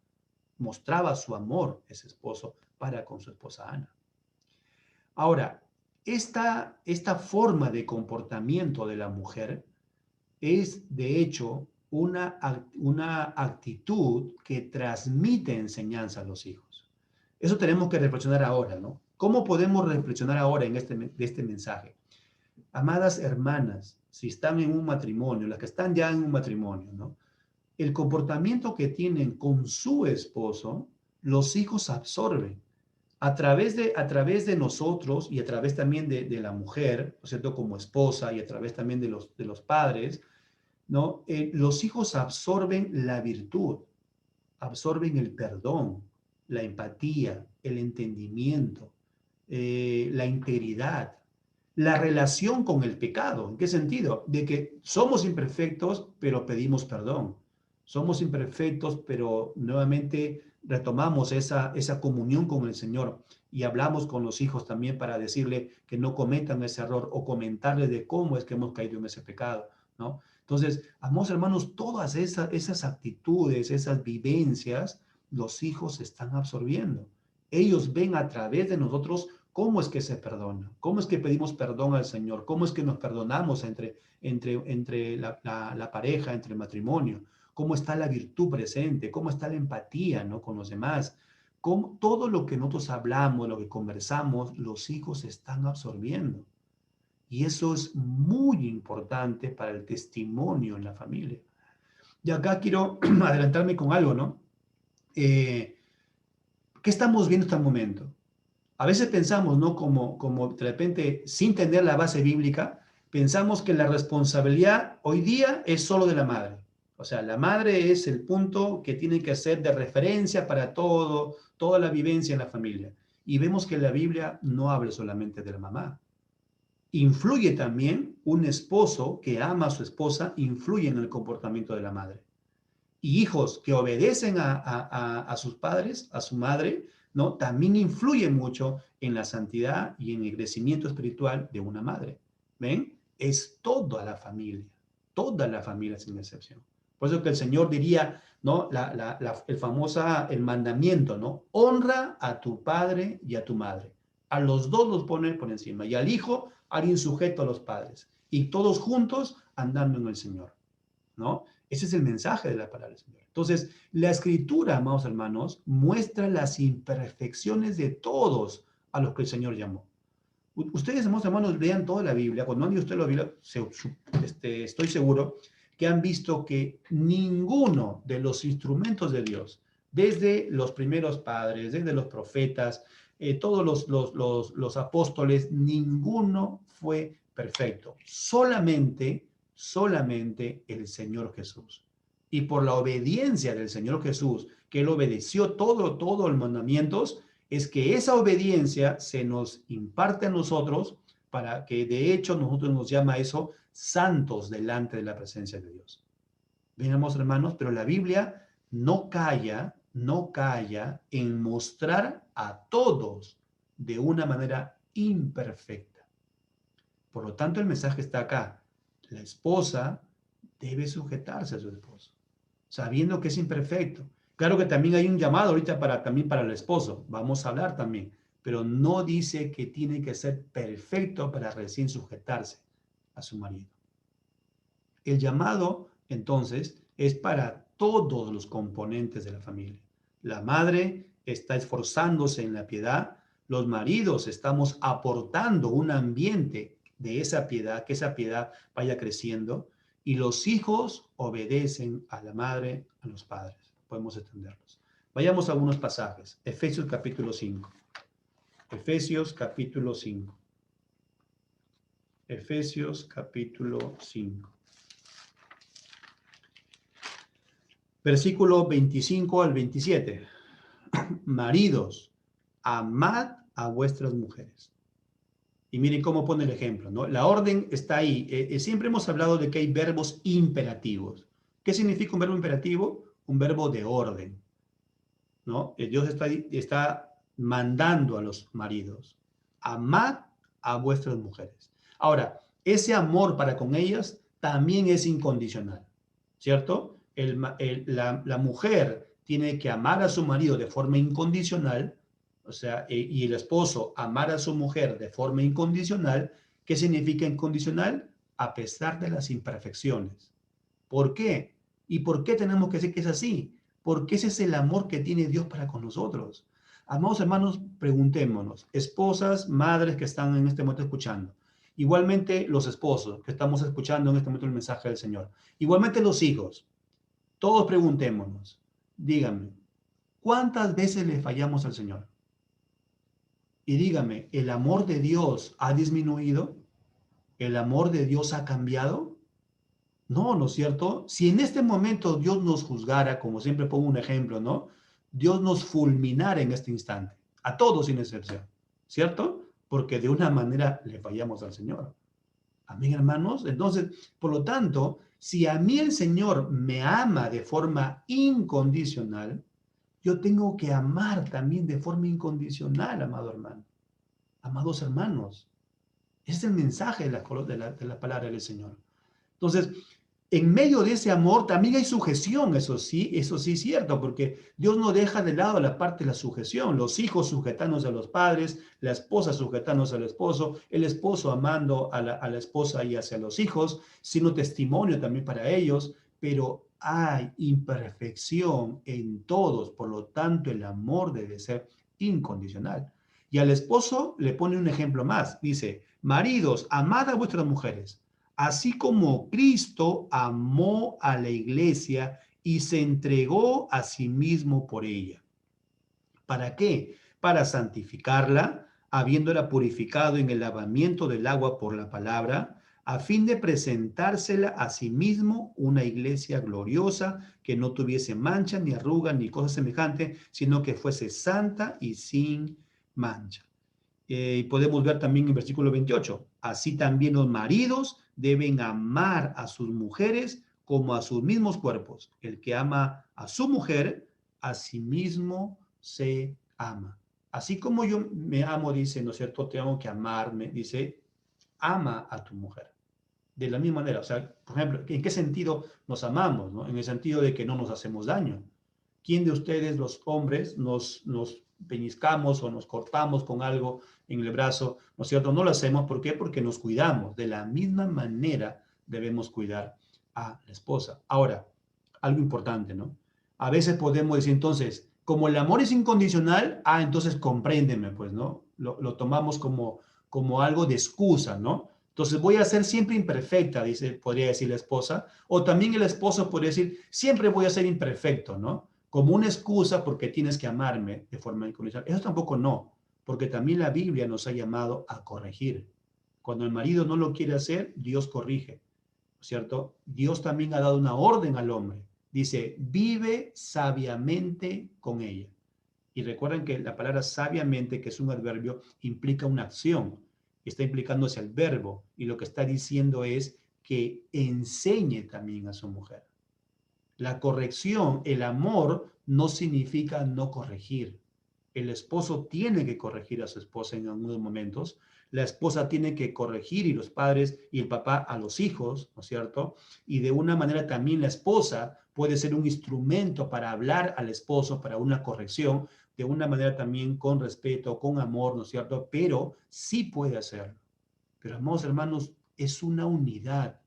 mostraba su amor ese esposo para con su esposa Ana. Ahora, esta forma de comportamiento de la mujer es de hecho una actitud que transmite enseñanza a los hijos. Eso tenemos que reflexionar ahora, ¿no? ¿Cómo podemos reflexionar ahora de este mensaje? Amadas hermanas, si están en un matrimonio, las que están ya en un matrimonio, ¿no? El comportamiento que tienen con su esposo, los hijos absorben. A través de nosotros y a través también de la mujer, ¿no es cierto?, como esposa y a través también de los padres, ¿no? Los hijos absorben la virtud. absorben el perdón, la empatía, el entendimiento, la integridad, la relación con el pecado. ¿En qué sentido? De que somos imperfectos, pero pedimos perdón. Somos imperfectos, pero nuevamente retomamos esa comunión con el Señor y hablamos con los hijos también para decirle que no cometan ese error o comentarles de cómo es que hemos caído en ese pecado, ¿no? Entonces, amados hermanos, todas esas actitudes, esas vivencias, los hijos están absorbiendo. Ellos ven a través de nosotros cómo es que se perdona, cómo es que pedimos perdón al Señor, cómo es que nos perdonamos entre la pareja, entre el matrimonio, cómo está la virtud presente, cómo está la empatía, ¿no?, con los demás. Cómo, todo lo que nosotros hablamos, lo que conversamos, los hijos están absorbiendo. Y eso es muy importante para el testimonio en la familia. Y acá quiero adelantarme con algo, ¿no? ¿Qué estamos viendo hasta el momento? A veces pensamos, ¿no? Como de repente, sin tener la base bíblica, pensamos que la responsabilidad hoy día es solo de la madre. O sea, la madre es el punto que tiene que ser de referencia para todo, toda la vivencia en la familia. Y vemos que la Biblia no habla solamente de la mamá. Influye también un esposo que ama a su esposa, influye en el comportamiento de la madre. Y hijos que obedecen a sus padres, a su madre, ¿no? También influye mucho en la santidad y en el crecimiento espiritual de una madre. ¿Ven? Es toda la familia sin excepción. Por eso que el Señor diría, ¿no? El mandamiento, ¿no? Honra a tu padre y a tu madre. A los dos los pone por encima. Y al hijo, alguien sujeto a los padres. Y todos juntos andando en el Señor, ¿no? Ese es el mensaje de la palabra del Señor. Entonces, la escritura, amados hermanos, muestra las imperfecciones de todos a los que el Señor llamó. Ustedes, amados hermanos, lean toda la Biblia. Cuando han leído ustedes la Biblia, estoy seguro que han visto que ninguno de los instrumentos de Dios, desde los primeros padres, desde los profetas, todos los apóstoles, ninguno fue perfecto. Solamente el Señor Jesús. Y por la obediencia del Señor Jesús, que Él obedeció todo los mandamientos, es que esa obediencia se nos imparte a nosotros para que de hecho nosotros nos llama eso santos delante de la presencia de Dios. Venamos, hermanos, pero la Biblia no calla en mostrar a todos de una manera imperfecta. Por lo tanto, el mensaje está acá. La esposa debe sujetarse a su esposo, sabiendo que es imperfecto. Claro que también hay un llamado ahorita también para el esposo, vamos a hablar también, pero no dice que tiene que ser perfecto para recién sujetarse a su marido. El llamado, entonces, es para todos los componentes de la familia. La madre está esforzándose en la piedad, los maridos estamos aportando un ambiente de esa piedad, que esa piedad vaya creciendo, y los hijos obedecen a la madre, a los padres. Podemos extenderlos. Vayamos a algunos pasajes. Efesios capítulo 5. Efesios capítulo 5. Efesios capítulo 5. Versículo 25 al 27. Maridos, amad a vuestras mujeres. Y miren cómo pone el ejemplo, ¿no? La orden está ahí. Siempre hemos hablado de que hay verbos imperativos. ¿Qué significa un verbo imperativo? Un verbo de orden, ¿no? Dios está mandando a los maridos, amad a vuestras mujeres. Ahora, ese amor para con ellas también es incondicional, ¿cierto? La mujer tiene que amar a su marido de forma incondicional, o sea, y el esposo amar a su mujer de forma incondicional. ¿Qué significa incondicional? A pesar de las imperfecciones. ¿Por qué? ¿Y por qué tenemos que decir que es así? Porque ese es el amor que tiene Dios para con nosotros. Amados hermanos, preguntémonos, esposas, madres que están en este momento escuchando, igualmente los esposos que estamos escuchando en este momento el mensaje del Señor, igualmente los hijos, todos preguntémonos, díganme, ¿cuántas veces le fallamos al Señor? Y dígame, ¿el amor de Dios ha disminuido? ¿El amor de Dios ha cambiado? No, ¿no es cierto? Si en este momento Dios nos juzgara, como siempre pongo un ejemplo, ¿no? Dios nos fulminara en este instante, a todos sin excepción, ¿cierto? Porque de una manera le fallamos al Señor. Amén, hermanos. Entonces, por lo tanto, si a mí el Señor me ama de forma incondicional, yo tengo que amar también de forma incondicional, amado hermano, amados hermanos. Ese es el mensaje de la palabra del Señor. Entonces, en medio de ese amor también hay sujeción, eso sí es cierto, porque Dios no deja de lado la parte de la sujeción, los hijos sujetándose a los padres, la esposa sujetándose al esposo, el esposo amando a la esposa y hacia los hijos, sino testimonio también para ellos, pero hay imperfección en todos, por lo tanto el amor debe ser incondicional. Y al esposo le pone un ejemplo más, dice, maridos, amad a vuestras mujeres así como Cristo amó a la iglesia y se entregó a sí mismo por ella. ¿Para qué? Para santificarla, habiéndola purificado en el lavamiento del agua por la palabra, a fin de presentársela a sí mismo una iglesia gloriosa que no tuviese mancha, ni arruga, ni cosa semejante, sino que fuese santa y sin mancha. Y podemos ver también en versículo 28, así también los maridos deben amar a sus mujeres como a sus mismos cuerpos. El que ama a su mujer, a sí mismo se ama. Así como yo me amo, dice, ¿no es cierto? Tengo que amarme, dice, ama a tu mujer. De la misma manera, o sea, por ejemplo, ¿en qué sentido nos amamos? ¿No? En el sentido de que no nos hacemos daño. ¿Quién de ustedes, los hombres, nos peñiscamos o nos cortamos con algo en el brazo? ¿No es cierto? No lo hacemos. ¿Por qué? Porque nos cuidamos. De la misma manera debemos cuidar a la esposa. Ahora, algo importante, ¿no? A veces podemos decir entonces, como el amor es incondicional, entonces compréndeme, pues, ¿no? Lo tomamos como algo de excusa, ¿no? Entonces voy a ser siempre imperfecta, podría decir la esposa, o también el esposo podría decir, siempre voy a ser imperfecto, ¿no? Como una excusa porque tienes que amarme de forma incondicional. Eso tampoco no, porque también la Biblia nos ha llamado a corregir. Cuando el marido no lo quiere hacer, Dios corrige, ¿cierto? Dios también ha dado una orden al hombre. Dice, vive sabiamente con ella. Y recuerden que la palabra sabiamente, que es un adverbio, implica una acción. Está implicándose el verbo. Y lo que está diciendo es que enseñe también a su mujer. La corrección, el amor, no significa no corregir. El esposo tiene que corregir a su esposa en algunos momentos. La esposa tiene que corregir y los padres y el papá a los hijos, ¿no es cierto? Y de una manera también la esposa puede ser un instrumento para hablar al esposo, para una corrección, de una manera también con respeto, con amor, ¿no es cierto? Pero sí puede hacerlo. Pero, amados hermanos, es una unidad.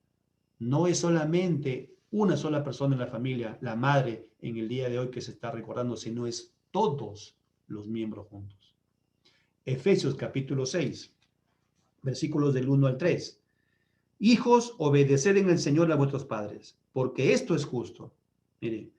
No es solamente una sola persona en la familia, la madre en el día de hoy que se está recordando, sino es todos los miembros juntos. Efesios capítulo 6, versículos del 1 al 3. Hijos, obedeced en el Señor a vuestros padres, porque esto es justo. Mire,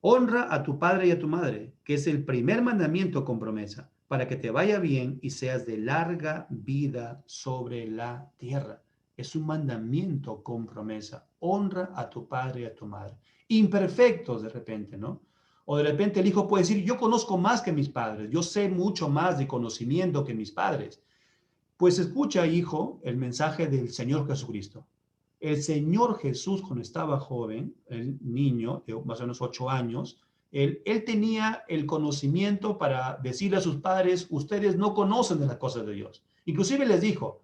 honra a tu padre y a tu madre, que es el primer mandamiento con promesa, para que te vaya bien y seas de larga vida sobre la tierra. Es un mandamiento con promesa. Honra a tu padre y a tu madre. Imperfectos de repente, ¿no? O de repente el hijo puede decir, yo conozco más que mis padres, yo sé mucho más de conocimiento que mis padres. Pues escucha, hijo, el mensaje del Señor Jesucristo. El Señor Jesús, cuando estaba joven, el niño de más o menos 8 años, él tenía el conocimiento para decirle a sus padres, ustedes no conocen de las cosas de Dios. Inclusive les dijo,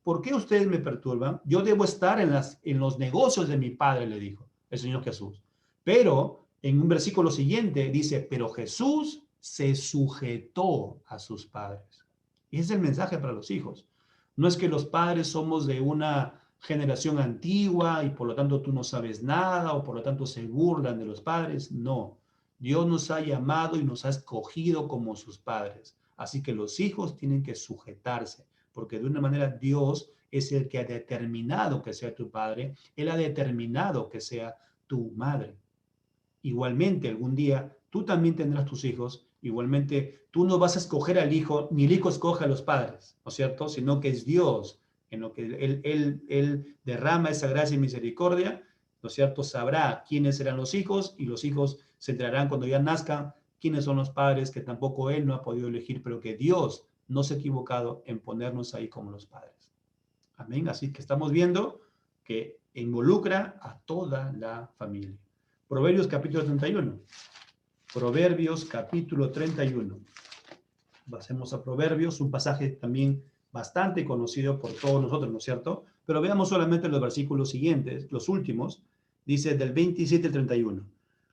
¿por qué ustedes me perturban? Yo debo estar en los negocios de mi padre, le dijo el Señor Jesús. Pero en un versículo siguiente dice, pero Jesús se sujetó a sus padres. Y ese es el mensaje para los hijos. No es que los padres somos de una generación antigua y por lo tanto tú no sabes nada o por lo tanto se burlan de los padres. No, Dios nos ha llamado y nos ha escogido como sus padres. Así que los hijos tienen que sujetarse, porque de una manera Dios es el que ha determinado que sea tu padre, Él ha determinado que sea tu madre. Igualmente, algún día tú también tendrás tus hijos. Igualmente, tú no vas a escoger al hijo, ni el hijo escoge a los padres, ¿no es cierto? Sino que es Dios en lo que él derrama esa gracia y misericordia, ¿no es cierto? Sabrá quiénes serán los hijos y los hijos se enterarán cuando ya nazcan quiénes son los padres que tampoco él no ha podido elegir, pero que Dios no se ha equivocado en ponernos ahí como los padres. Amén. Así que estamos viendo que involucra a toda la familia. Proverbios capítulo 31. Proverbios capítulo 31. Pasemos a Proverbios, un pasaje también bastante conocido por todos nosotros, ¿no es cierto? Pero veamos solamente los versículos siguientes, los últimos. Dice del 27 al 31.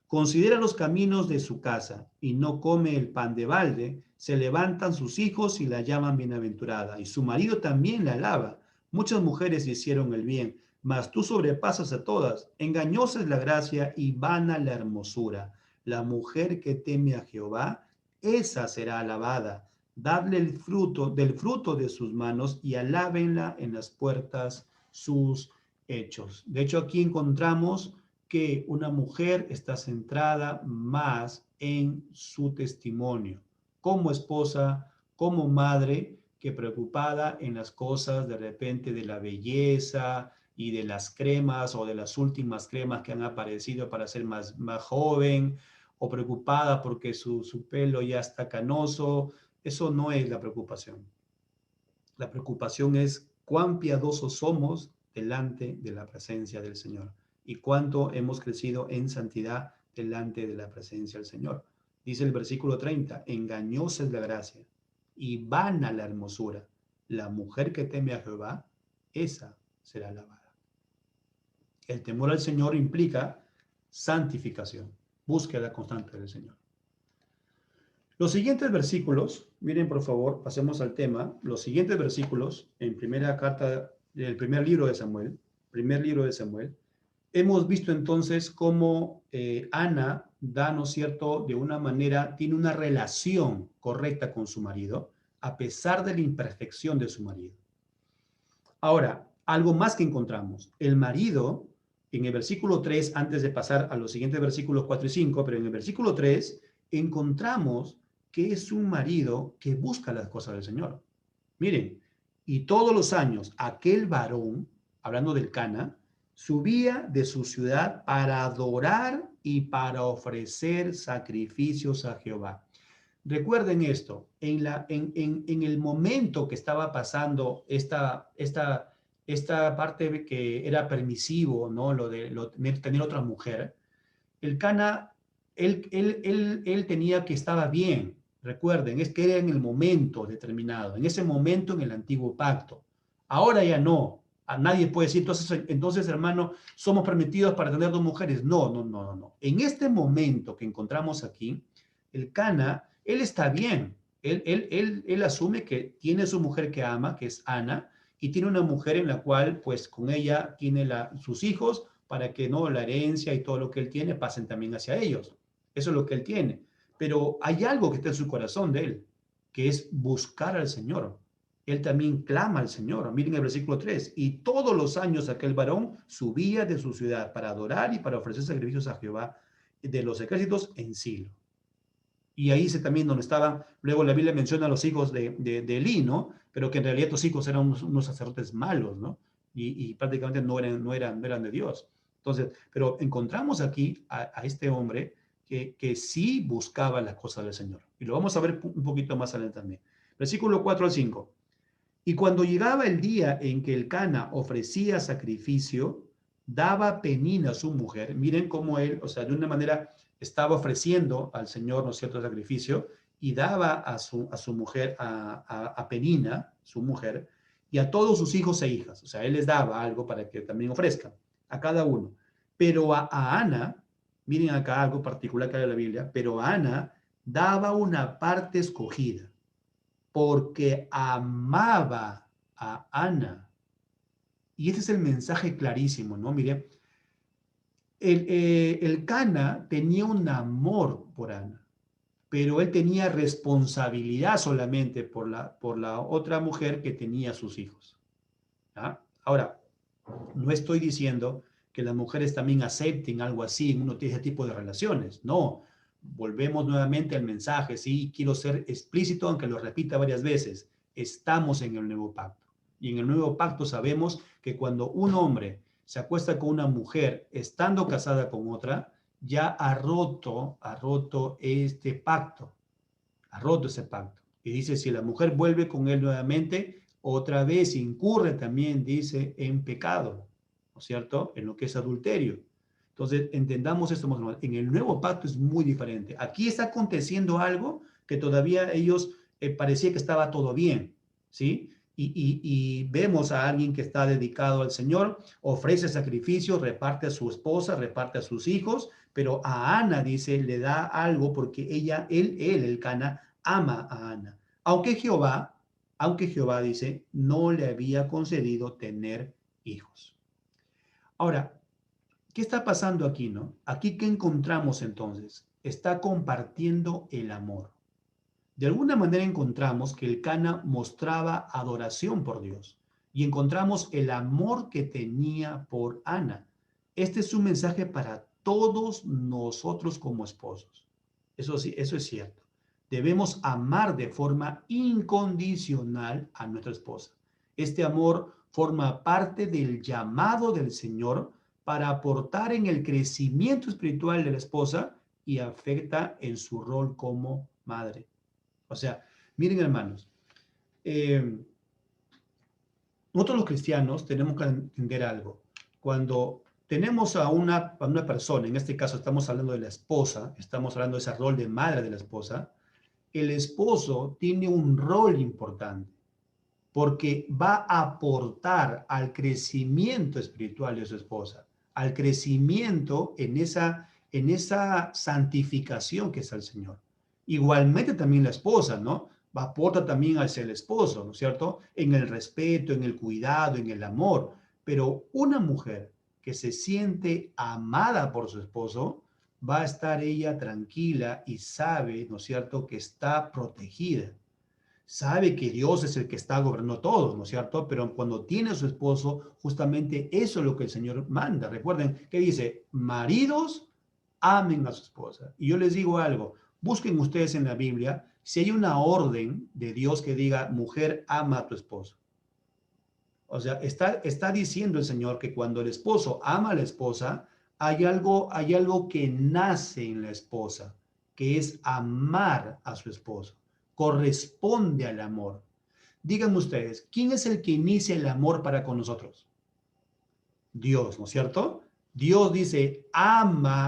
Considera los caminos de su casa y no come el pan de balde. Se levantan sus hijos y la llaman bienaventurada. Y su marido también la alaba. Muchas mujeres hicieron el bien, mas tú sobrepasas a todas. Engañosa es la gracia y vana la hermosura. La mujer que teme a Jehová, esa será alabada. Dadle el fruto del fruto de sus manos y alábenla en las puertas sus hechos. De hecho, aquí encontramos que una mujer está centrada más en su testimonio, como esposa, como madre, que preocupada en las cosas de repente de la belleza y de las cremas o de las últimas cremas que han aparecido para ser más joven, o preocupada porque su pelo ya está canoso. Eso no es la preocupación. La preocupación es cuán piadosos somos delante de la presencia del Señor y cuánto hemos crecido en santidad delante de la presencia del Señor. Dice el versículo 30, engañosa es la gracia y vana la hermosura. La mujer que teme a Jehová, esa será alabada. El temor al Señor implica santificación, búsqueda constante del Señor. Los siguientes versículos, miren por favor, pasemos al tema. Los siguientes versículos en primera carta del primer libro de Samuel, hemos visto entonces cómo Ana da, ¿no es cierto?, de una manera, tiene una relación correcta con su marido, a pesar de la imperfección de su marido. Ahora, algo más que encontramos. El marido, en el versículo 3, antes de pasar a los siguientes versículos 4 y 5, pero en el versículo 3, encontramos que es un marido que busca las cosas del Señor. Miren, y todos los años aquel varón, hablando del Cana, subía de su ciudad para adorar y para ofrecer sacrificios a Jehová. Recuerden esto, en el momento que estaba pasando esta parte que era permisivo, ¿no? Lo de tener otra mujer, el Cana, él tenía que estaba bien. Recuerden, es que era en el momento determinado, en ese momento en el antiguo pacto. Ahora ya no. A nadie puede decir, entonces, hermano, somos permitidos para tener dos mujeres. No. En este momento que encontramos aquí, el Cana, él está bien. Él asume que tiene su mujer que ama, que es Ana, y tiene una mujer en la cual, pues, con ella tiene sus hijos para que no la herencia y todo lo que él tiene pasen también hacia ellos. Eso es lo que él tiene. Pero hay algo que está en su corazón de él, que es buscar al Señor. Él también clama al Señor. Miren el versículo 3. Y todos los años aquel varón subía de su ciudad para adorar y para ofrecer sacrificios a Jehová de los ejércitos en Silo. Y ahí también donde estaban, luego la Biblia menciona a los hijos de Elí, ¿no? Pero que en realidad estos hijos eran unos sacerdotes malos, ¿no? Y prácticamente no eran de Dios. Entonces, pero encontramos aquí a este hombre que sí buscaba las cosas del Señor. Y lo vamos a ver un poquito más adelante también. Versículo 4 al 5. Y cuando llegaba el día en que el Cana ofrecía sacrificio, daba Penina a su mujer. Miren cómo él, o sea, de una manera estaba ofreciendo al Señor, ¿no es cierto?, sacrificio, y daba a su mujer, a Penina, su mujer, y a todos sus hijos e hijas. O sea, él les daba algo para que también ofrezcan, a cada uno. Pero a Ana, miren acá algo particular que hay en la Biblia, pero a Ana daba una parte escogida, porque amaba a Ana. Y ese es el mensaje clarísimo, ¿no? Mire, el Cana tenía un amor por Ana, pero él tenía responsabilidad solamente por la otra mujer que tenía sus hijos. ¿Ah? Ahora, no estoy diciendo que las mujeres también acepten algo así en ese tipo de relaciones, no. Volvemos nuevamente al mensaje, sí, quiero ser explícito, aunque lo repita varias veces. Estamos en el nuevo pacto. Y en el nuevo pacto sabemos que cuando un hombre se acuesta con una mujer estando casada con otra, ya ha roto este pacto, ha roto ese pacto. Y dice, si la mujer vuelve con él nuevamente, otra vez incurre también, dice, en pecado, ¿no es cierto? En lo que es adulterio. Entonces, entendamos esto más o menos. En el nuevo pacto es muy diferente. Aquí está aconteciendo algo que todavía ellos parecía que estaba todo bien, ¿sí? Y vemos a alguien que está dedicado al Señor, ofrece sacrificio, reparte a su esposa, reparte a sus hijos, pero a Ana, dice, le da algo porque el Cana, ama a Ana. Aunque Jehová, dice, no le había concedido tener hijos. Ahora, ¿qué está pasando aquí, no? Aquí, ¿qué encontramos entonces? Está compartiendo el amor. De alguna manera encontramos que el Cana mostraba adoración por Dios y encontramos el amor que tenía por Ana. Este es un mensaje para todos nosotros como esposos. Eso sí, eso es cierto. Debemos amar de forma incondicional a nuestra esposa. Este amor forma parte del llamado del Señor para aportar en el crecimiento espiritual de la esposa y afecta en su rol como madre. O sea, miren hermanos, eh, nosotros los cristianos tenemos que entender algo. Cuando tenemos a una persona, en este caso estamos hablando de la esposa, estamos hablando de ese rol de madre de la esposa, el esposo tiene un rol importante porque va a aportar al crecimiento espiritual de su esposa, al crecimiento en esa santificación que es el Señor. Igualmente también la esposa, ¿no? Va a aportar también hacia el esposo, ¿no es cierto? En el respeto, en el cuidado, en el amor. Pero una mujer que se siente amada por su esposo, va a estar ella tranquila y sabe, ¿no es cierto?, que está protegida, sabe que Dios es el que está gobernando todo, ¿no es cierto? Pero cuando tiene a su esposo, justamente eso es lo que el Señor manda. Recuerden que dice, maridos, amen a su esposa. Y yo les digo algo, busquen ustedes en la Biblia si hay una orden de Dios que diga, mujer, ama a tu esposo. O sea, está diciendo el Señor que cuando el esposo ama a la esposa, hay algo que nace en la esposa, que es amar a su esposo. Corresponde al amor. Díganme ustedes, ¿quién es el que inicia el amor para con nosotros? Dios, ¿no es cierto? Dios dice,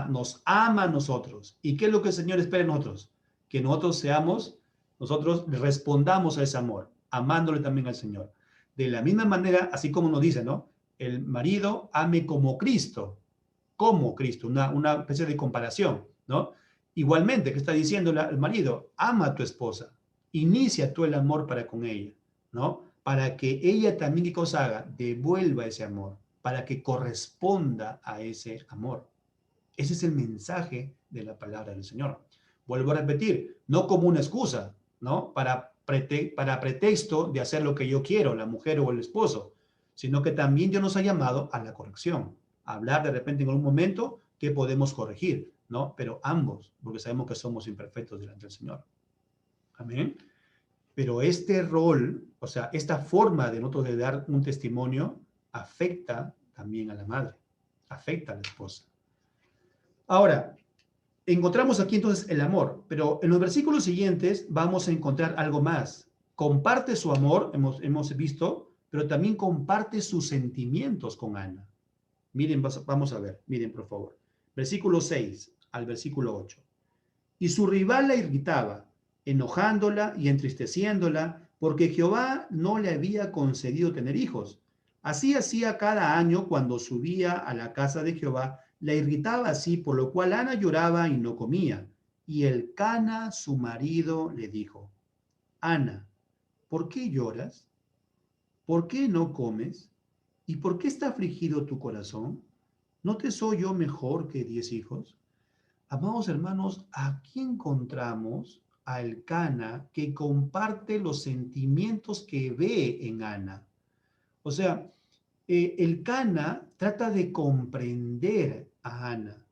nos ama a nosotros. ¿Y qué es lo que el Señor espera de nosotros? Que nosotros respondamos a ese amor, amándole también al Señor. De la misma manera, así como nos dice, ¿no? El marido ame como Cristo, una especie de comparación, ¿no? Igualmente, ¿qué está diciendo el marido? Ama a tu esposa, inicia tú el amor para con ella, ¿no? Para que ella también, ¿qué cosa haga? Devuelva ese amor, para que corresponda a ese amor. Ese es el mensaje de la palabra del Señor. Vuelvo a repetir, no como una excusa, ¿no? Para pretexto de hacer lo que yo quiero, la mujer o el esposo, sino que también Dios nos ha llamado a la corrección, a hablar de repente en algún momento que podemos corregir, ¿no? Pero ambos, porque sabemos que somos imperfectos delante del Señor. Amén. Pero este rol, o sea, esta forma de nosotros de dar un testimonio, afecta también a la madre, afecta a la esposa. Ahora, encontramos aquí entonces el amor, pero en los versículos siguientes vamos a encontrar algo más. Comparte su amor, hemos visto, pero también comparte sus sentimientos con Ana. Miren, vamos a ver, miren por favor. Versículo 6 al versículo 8. Y su rival la irritaba, enojándola y entristeciéndola, porque Jehová no le había concedido tener hijos. Así hacía cada año cuando subía a la casa de Jehová, la irritaba así, por lo cual Ana lloraba y no comía. Y el Cana, su marido, le dijo, Ana, ¿por qué lloras? ¿Por qué no comes? ¿Y por qué está afligido tu corazón? ¿No te soy yo mejor que 10 hijos? Amados hermanos, aquí encontramos a Elcana que comparte los sentimientos que ve en Ana. O sea, Elcana trata de comprender a Ana,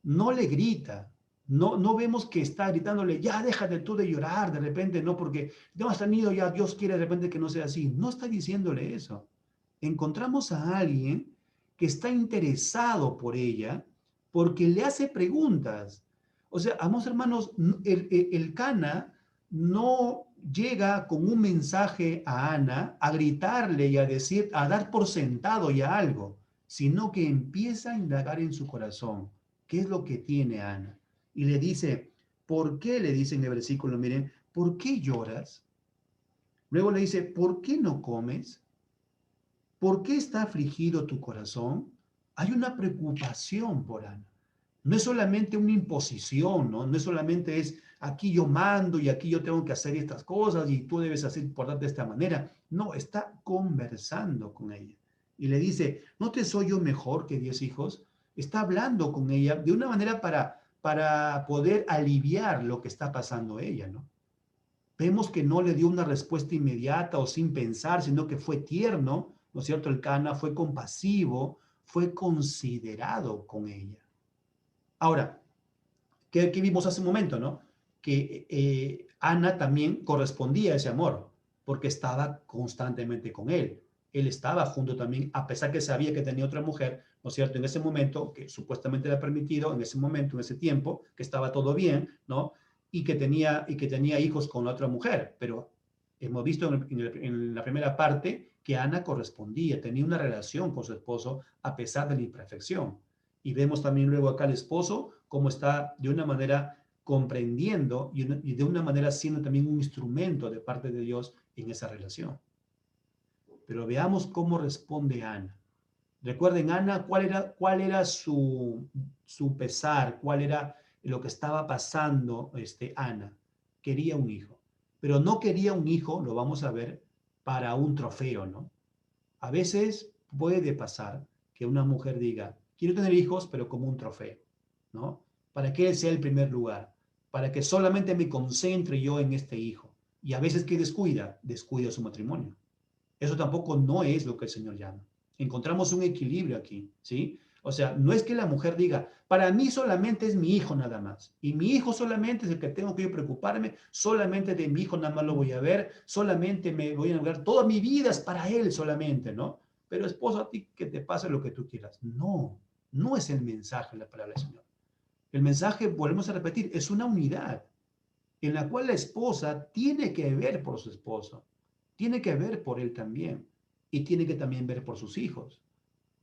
no le grita, No vemos que está gritándole, ya déjate tú de llorar de repente, no, porque no has tenido, ya Dios quiere de repente que no sea así. No está diciéndole eso. Encontramos a alguien que está interesado por ella porque le hace preguntas. O sea, amados hermanos, el Cana no llega con un mensaje a Ana a gritarle y a decir, a dar por sentado ya algo, sino que empieza a indagar en su corazón qué es lo que tiene Ana. Y le dice, ¿por qué? Le dice en el versículo, miren, ¿por qué lloras? Luego le dice, ¿por qué no comes? ¿Por qué está afligido tu corazón? Hay una preocupación por Ana. No es solamente una imposición, ¿no? No es solamente es aquí yo mando y aquí yo tengo que hacer estas cosas y tú debes hacer portarte de esta manera. No, está conversando con ella. Y le dice, ¿no te soy yo mejor que 10 hijos? Está hablando con ella de una manera para poder aliviar lo que está pasando ella, ¿no? Vemos que no le dio una respuesta inmediata o sin pensar, sino que fue tierno, ¿no es cierto? El Cana fue compasivo, fue considerado con ella. Ahora, ¿qué vimos hace un momento, no? Que Ana también correspondía a ese amor, porque estaba constantemente con él. Él estaba junto también, a pesar que sabía que tenía otra mujer, ¿no es cierto? En ese momento, que supuestamente era permitido, en ese momento, en ese tiempo, que estaba todo bien, ¿no? Y que tenía hijos con la otra mujer, pero hemos visto en la primera parte que Ana correspondía, tenía una relación con su esposo a pesar de la imperfección. Y vemos también luego acá al esposo cómo está de una manera comprendiendo y de una manera siendo también un instrumento de parte de Dios en esa relación. Pero veamos cómo responde Ana. Recuerden, Ana, cuál era su pesar, cuál era lo que estaba pasando Ana. Quería un hijo, pero no quería un hijo, lo vamos a ver, para un trofeo, ¿no? A veces puede pasar que una mujer diga, quiero tener hijos, pero como un trofeo, ¿no? Para que él sea el primer lugar, para que solamente me concentre yo en este hijo. Y a veces que descuida su matrimonio. Eso tampoco no es lo que el Señor llama. Encontramos un equilibrio aquí, ¿sí? O sea, no es que la mujer diga, para mí solamente es mi hijo nada más. Y mi hijo solamente es el que tengo que yo preocuparme, solamente de mi hijo nada más lo voy a ver, solamente me voy a enamorar, toda mi vida es para él solamente, ¿no? Pero esposo, a ti que te pase lo que tú quieras. No, no es el mensaje de la palabra del Señor. El mensaje, volvemos a repetir, es una unidad en la cual la esposa tiene que ver por su esposo, tiene que ver por él también y tiene que también ver por sus hijos,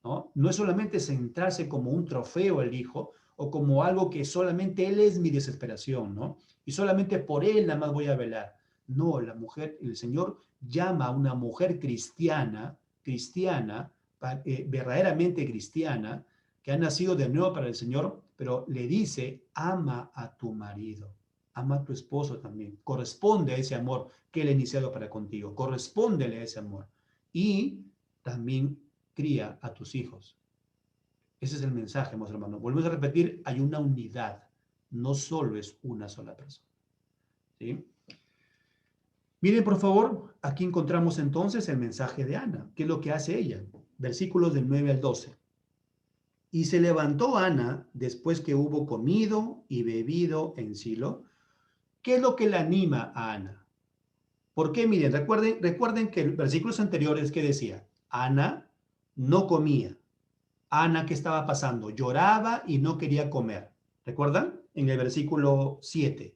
¿no? No es solamente centrarse como un trofeo el hijo o como algo que solamente él es mi desesperación, ¿no? Y solamente por él nada más voy a velar. No, la mujer, el Señor llama a una mujer cristiana, verdaderamente cristiana, que ha nacido de nuevo para el Señor, pero le dice, ama a tu marido, ama a tu esposo también, corresponde a ese amor que él ha iniciado para contigo, correspóndele a ese amor. Y también cría a tus hijos. Ese es el mensaje, hermanos hermanos. Volvemos a repetir, hay una unidad, no solo es una sola persona. ¿Sí? Miren, por favor, aquí encontramos entonces el mensaje de Ana. ¿Qué es lo que hace ella? Versículos del 9 al 12. Y se levantó Ana después que hubo comido y bebido en Silo. ¿Qué es lo que le anima a Ana? ¿Por qué? Miren, recuerden que en versículos anteriores que decía, Ana no comía. Ana, ¿qué estaba pasando? Lloraba y no quería comer. ¿Recuerdan? En el versículo 7.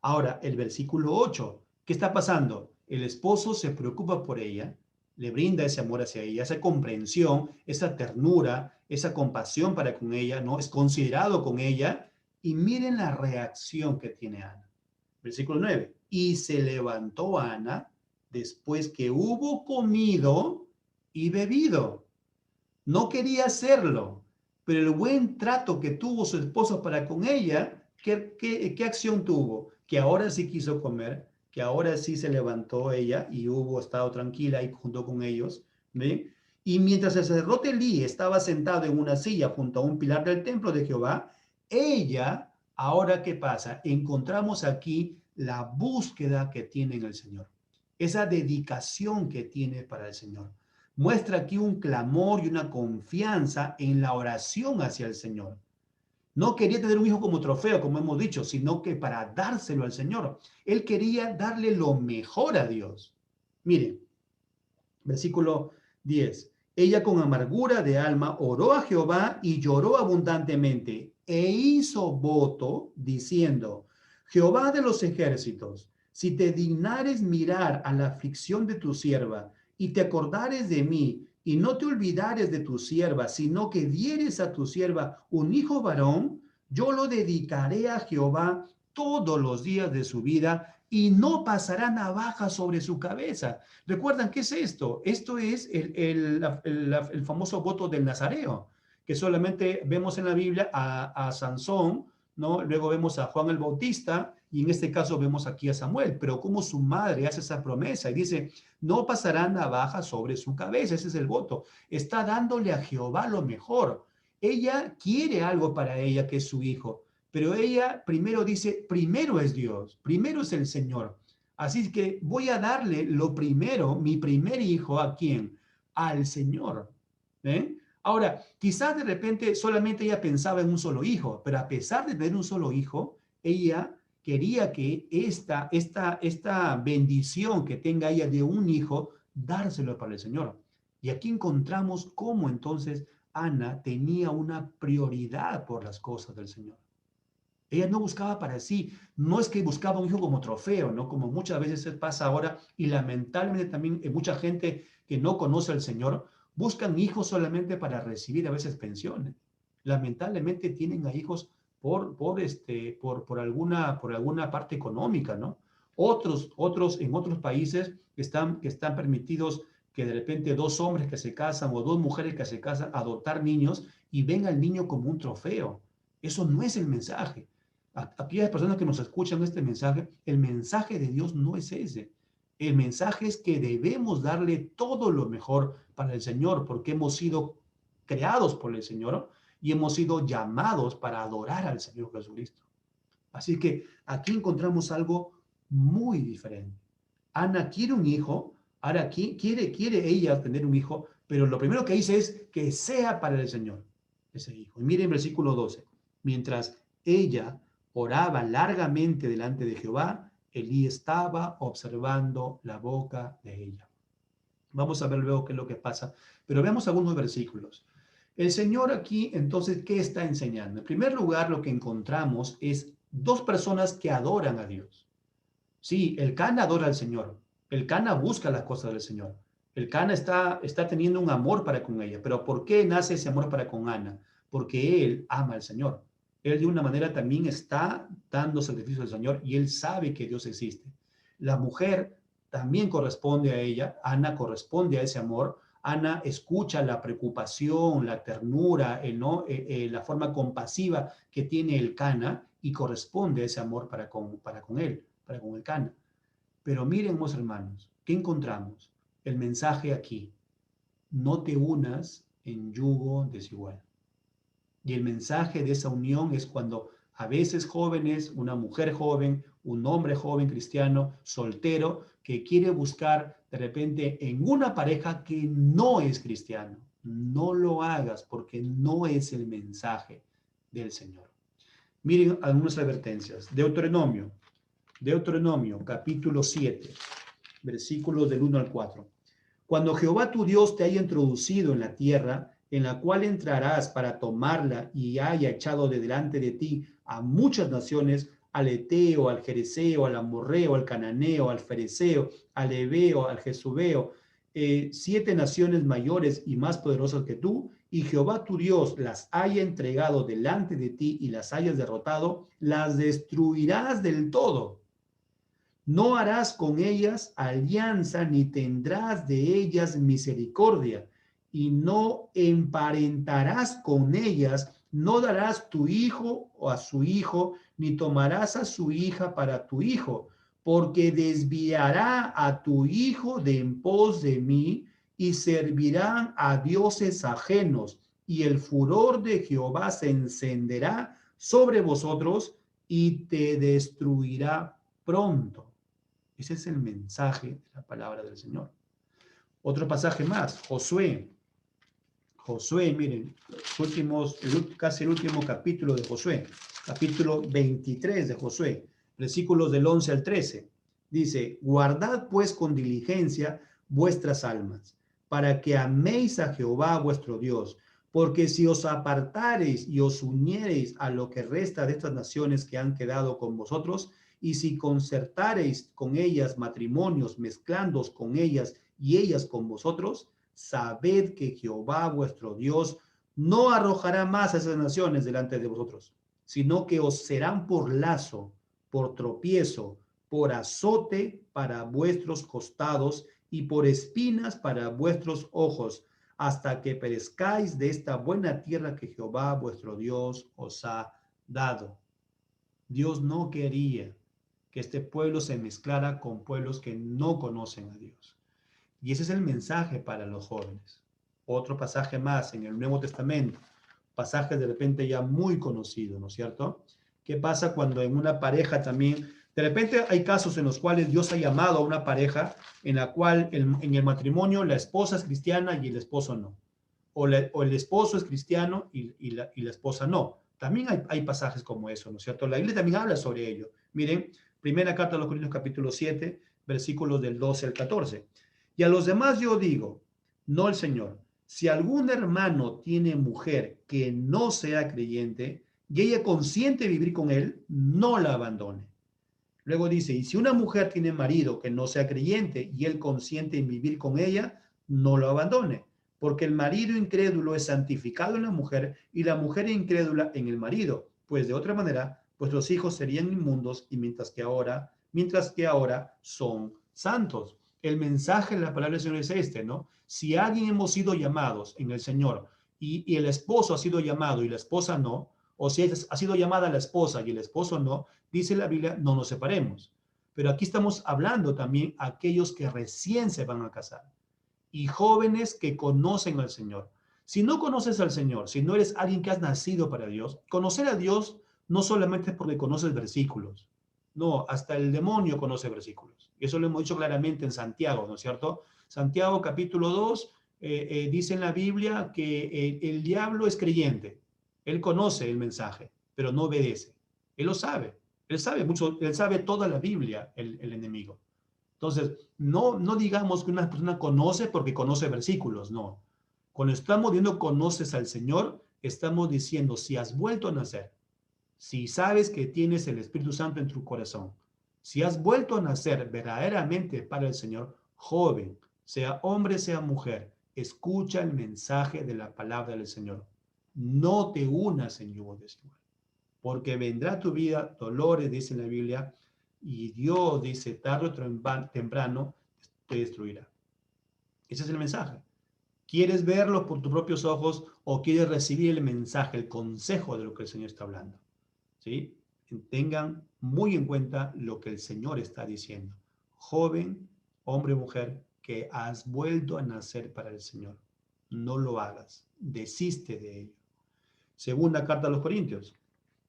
Ahora, el versículo 8. ¿Qué está pasando? El esposo se preocupa por ella, le brinda ese amor hacia ella, esa comprensión, esa ternura, esa compasión para con ella, ¿no? Es considerado con ella. Y miren la reacción que tiene Ana. Versículo 9. Y se levantó Ana después que hubo comido y bebido. No quería hacerlo, pero el buen trato que tuvo su esposo para con ella, ¿qué acción tuvo? Que ahora sí quiso comer, que ahora sí se levantó ella y hubo estado tranquila y junto con ellos, ¿ve? Y mientras el sacerdote Elí estaba sentado en una silla junto a un pilar del templo de Jehová, ella, ahora ¿qué pasa? Encontramos aquí la búsqueda que tiene en el Señor, esa dedicación que tiene para el Señor. Muestra aquí un clamor y una confianza en la oración hacia el Señor. No quería tener un hijo como trofeo, como hemos dicho, sino que para dárselo al Señor. Él quería darle lo mejor a Dios. Miren, versículo 10. Ella con amargura de alma oró a Jehová y lloró abundantemente e hizo voto diciendo, Jehová de los ejércitos, si te dignares mirar a la aflicción de tu sierva y te acordares de mí y no te olvidares de tu sierva, sino que dieres a tu sierva un hijo varón, yo lo dedicaré a Jehová todos los días de su vida y no pasará navaja sobre su cabeza. ¿Recuerdan qué es esto? Esto es el famoso voto del Nazareo, que solamente vemos en la Biblia a Sansón, ¿no? Luego vemos a Juan el Bautista y en este caso vemos aquí a Samuel, pero como su madre hace esa promesa y dice, no pasará navaja sobre su cabeza, ese es el voto. Está dándole a Jehová lo mejor. Ella quiere algo para ella que es su hijo, pero ella primero dice, primero es Dios, primero es el Señor. Así que voy a darle lo primero, mi primer hijo, ¿a quién? Al Señor. ¿Ven? Ahora, quizás de repente solamente ella pensaba en un solo hijo, pero a pesar de tener un solo hijo, ella quería que esta bendición que tenga ella de un hijo, dárselo para el Señor. Y aquí encontramos cómo entonces Ana tenía una prioridad por las cosas del Señor. Ella no buscaba para sí, no es que buscaba un hijo como trofeo, ¿no? Como muchas veces pasa ahora y lamentablemente también mucha gente que no conoce al Señor buscan hijos solamente para recibir a veces pensiones. Lamentablemente tienen a hijos por alguna parte económica, ¿no? Otros en otros países que están permitidos que de repente dos hombres que se casan o dos mujeres que se casan adoptar niños y ven al niño como un trofeo. Eso no es el mensaje. Aquellas personas que nos escuchan este mensaje, el mensaje de Dios no es ese. El mensaje es que debemos darle todo lo mejor para el Señor, porque hemos sido creados por el Señor y hemos sido llamados para adorar al Señor Jesucristo. Así que aquí encontramos algo muy diferente. Ana quiere un hijo, ahora aquí quiere ella tener un hijo, pero lo primero que dice es que sea para el Señor ese hijo. Y miren el versículo 12. Mientras ella oraba largamente delante de Jehová, Elí estaba observando la boca de ella. Vamos a ver luego qué es lo que pasa, pero veamos algunos versículos. El Señor aquí, entonces, ¿qué está enseñando? En primer lugar, lo que encontramos es dos personas que adoran a Dios. Sí, el Cana adora al Señor. El Cana busca las cosas del Señor. El Cana está teniendo un amor para con ella. Pero ¿por qué nace ese amor para con Ana? Porque él ama al Señor. Él de una manera también está dando sacrificio al Señor y él sabe que Dios existe. La mujer también corresponde a ella. Ana corresponde a ese amor. Ana escucha la preocupación, la ternura, la forma compasiva que tiene el Cana y corresponde a ese amor para con él, para con el Cana. Pero miren, hermanos, ¿qué encontramos? El mensaje aquí, no te unas en yugo desigual. Y el mensaje de esa unión es cuando a veces jóvenes, una mujer joven, un hombre joven cristiano, soltero, que quiere buscar de repente en una pareja que no es cristiano. No lo hagas porque no es el mensaje del Señor. Miren algunas advertencias. Deuteronomio capítulo 7, versículos del 1 al 4. Cuando Jehová tu Dios te haya introducido en la tierra en la cual entrarás para tomarla y haya echado de delante de ti a muchas naciones, al Eteo, al Jereseo, al Amorreo, al Cananeo, al Fereceo, al Ebeo, al Jesubeo, 7 naciones mayores y más poderosas que tú, y Jehová tu Dios las haya entregado delante de ti y las hayas derrotado, las destruirás del todo. No harás con ellas alianza ni tendrás de ellas misericordia y no emparentarás con ellas, no darás tu hijo o a su hijo, ni tomarás a su hija para tu hijo, porque desviará a tu hijo de en pos de mí y servirán a dioses ajenos y el furor de Jehová se encenderá sobre vosotros y te destruirá pronto. Ese es el mensaje de la palabra del Señor. Otro pasaje más, Josué Josué, miren, casi el último capítulo de Josué, capítulo 23 de Josué, versículos del 11 al 13. Dice, guardad pues con diligencia vuestras almas, para que améis a Jehová vuestro Dios, porque si os apartareis y os uniereis a lo que resta de estas naciones que han quedado con vosotros, y si concertareis con ellas matrimonios, mezclándoos con ellas y ellas con vosotros, sabed que Jehová vuestro Dios no arrojará más a esas naciones delante de vosotros, sino que os serán por lazo, por tropiezo, por azote para vuestros costados y por espinas para vuestros ojos, hasta que perezcáis de esta buena tierra que Jehová vuestro Dios os ha dado. Dios no quería que este pueblo se mezclara con pueblos que no conocen a Dios. Y ese es el mensaje para los jóvenes. Otro pasaje más en el Nuevo Testamento, pasaje de repente ya muy conocido, ¿no es cierto? ¿Qué pasa cuando en una pareja también, de repente hay casos en los cuales Dios ha llamado a una pareja en la cual en el matrimonio la esposa es cristiana y el esposo no? O el esposo es cristiano y la esposa no. También hay pasajes como eso, ¿no es cierto? La Biblia también habla sobre ello. Miren, primera carta a los Corintios capítulo 7, versículos del 12 al 14. Y a los demás yo digo, no el Señor, si algún hermano tiene mujer que no sea creyente y ella consiente vivir con él, no la abandone. Luego dice, y si una mujer tiene marido que no sea creyente y él consiente en vivir con ella, no lo abandone, porque el marido incrédulo es santificado en la mujer y la mujer incrédula en el marido, pues de otra manera vuestros hijos serían inmundos y mientras que ahora son santos. El mensaje de la palabra del Señor es este, ¿no? Si alguien hemos sido llamados en el Señor y el esposo ha sido llamado y la esposa no, o si ha sido llamada la esposa y el esposo no, dice la Biblia, no nos separemos. Pero aquí estamos hablando también a aquellos que recién se van a casar y jóvenes que conocen al Señor. Si no conoces al Señor, si no eres alguien que has nacido para Dios, conocer a Dios no solamente es porque conoces versículos. No, hasta el demonio conoce versículos. Y eso lo hemos dicho claramente en Santiago, ¿no es cierto? Santiago capítulo 2 dice en la Biblia que el diablo es creyente. Él conoce el mensaje, pero no obedece. Él lo sabe. Él sabe mucho, él sabe toda la Biblia, el enemigo. Entonces, no digamos que una persona conoce porque conoce versículos, no. Cuando estamos diciendo conoces al Señor, estamos diciendo si has vuelto a nacer, si sabes que tienes el Espíritu Santo en tu corazón, si has vuelto a nacer verdaderamente para el Señor, joven, sea hombre, sea mujer, escucha el mensaje de la palabra del Señor. No te unas en yugo desigual, porque vendrá a tu vida dolores, dice en la Biblia, y Dios dice, tarde o temprano te destruirá. Ese es el mensaje. ¿Quieres verlo por tus propios ojos o quieres recibir el mensaje, el consejo de lo que el Señor está hablando? ¿Sí? Tengan muy en cuenta lo que el Señor está diciendo. Joven, hombre o mujer, que has vuelto a nacer para el Señor. No lo hagas. Desiste de ello. Segunda carta a los Corintios,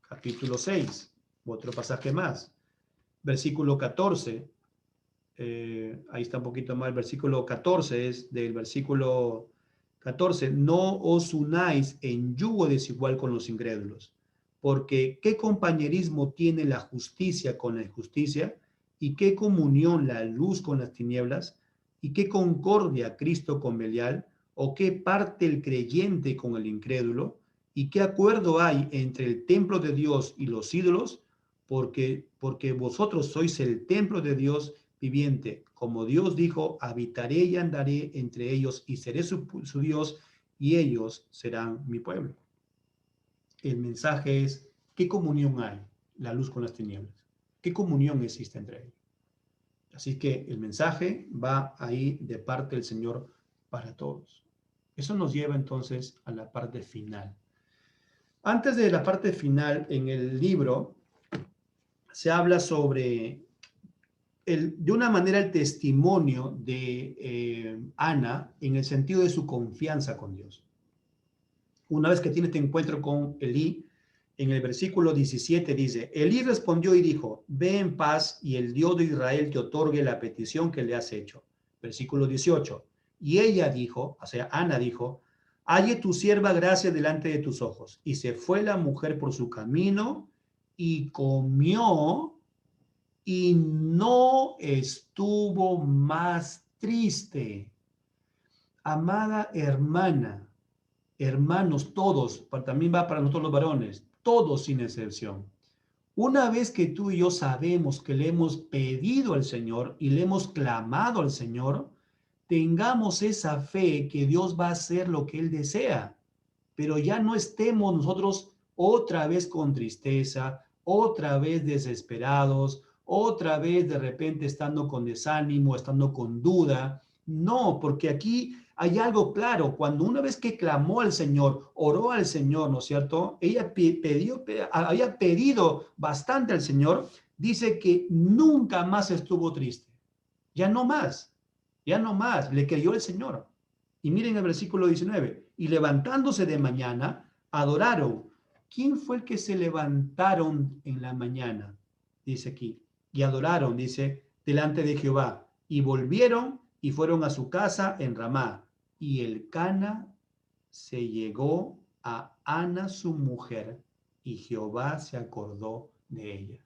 capítulo 6, otro pasaje más. Versículo 14. Ahí está un poquito más. El versículo 14 es del versículo 14. No os unáis en yugo desigual con los incrédulos. Porque ¿qué compañerismo tiene la justicia con la injusticia? ¿Y qué comunión la luz con las tinieblas? ¿Y qué concordia Cristo con Belial? ¿O qué parte el creyente con el incrédulo? ¿Y qué acuerdo hay entre el templo de Dios y los ídolos? Porque vosotros sois el templo de Dios viviente. Como Dios dijo, habitaré y andaré entre ellos y seré su Dios y ellos serán mi pueblo. El mensaje es, ¿qué comunión hay? La luz con las tinieblas. ¿Qué comunión existe entre ellos? Así que el mensaje va ahí de parte del Señor para todos. Eso nos lleva entonces a la parte final. Antes de la parte final, en el libro se habla sobre, de una manera, el testimonio de Ana en el sentido de su confianza con Dios. Una vez que tiene este encuentro con Elí, en el versículo 17 dice, Elí respondió y dijo, ve en paz y el Dios de Israel te otorgue la petición que le has hecho. Versículo 18, y ella dijo, o sea, Ana dijo, halle tu sierva gracia delante de tus ojos. Y se fue la mujer por su camino y comió y no estuvo más triste. Amada hermana, hermanos todos, también va para nosotros los varones, todos sin excepción. Una vez que tú y yo sabemos que le hemos pedido al Señor y le hemos clamado al Señor, tengamos esa fe que Dios va a hacer lo que Él desea, pero ya no estemos nosotros otra vez con tristeza, otra vez desesperados, otra vez de repente estando con desánimo, estando con duda. No, porque aquí hay algo claro. Cuando una vez que clamó al Señor, oró al Señor, ¿no es cierto? Ella había pedido bastante al Señor, dice que nunca más estuvo triste. Ya no más, ya no más, le creyó el Señor. Y miren el versículo 19, y levantándose de mañana, adoraron. ¿Quién fue el que se levantaron en la mañana? Dice aquí, y adoraron, dice, delante de Jehová, y volvieron y fueron a su casa en Ramá. Y el Cana se llegó a Ana su mujer, y Jehová se acordó de ella.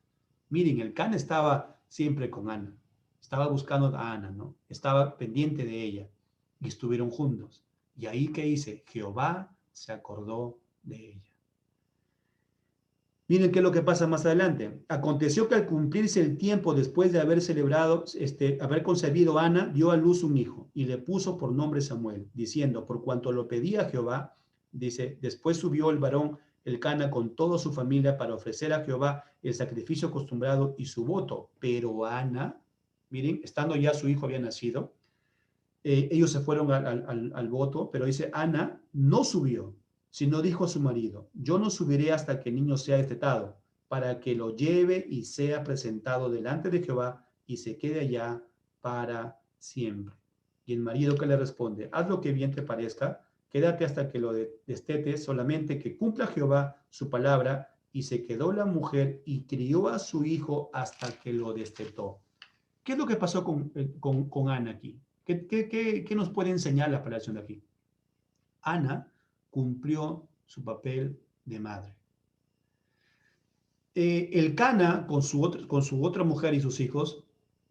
Miren, el Cana estaba siempre con Ana, estaba buscando a Ana, ¿no? Estaba pendiente de ella y estuvieron juntos. Y ahí que dice, Jehová se acordó de ella. Miren qué es lo que pasa más adelante. Aconteció que al cumplirse el tiempo después de haber celebrado, haber concebido Ana, dio a luz un hijo y le puso por nombre Samuel, diciendo, por cuanto lo pedía Jehová, dice, después subió el varón Elcana con toda su familia para ofrecer a Jehová el sacrificio acostumbrado y su voto. Pero Ana, miren, estando ya su hijo había nacido, ellos se fueron al voto, pero dice, Ana no subió, sino dijo a su marido, yo no subiré hasta que el niño sea destetado, para que lo lleve y sea presentado delante de Jehová y se quede allá para siempre. Y el marido que le responde, haz lo que bien te parezca, quédate hasta que lo destetes, solamente que cumpla Jehová su palabra. Y se quedó la mujer y crió a su hijo hasta que lo destetó. ¿Qué es lo que pasó con Ana aquí? ¿Qué nos puede enseñar la palabra de aquí? Ana cumplió su papel de madre. El Cana, con su otra mujer y sus hijos,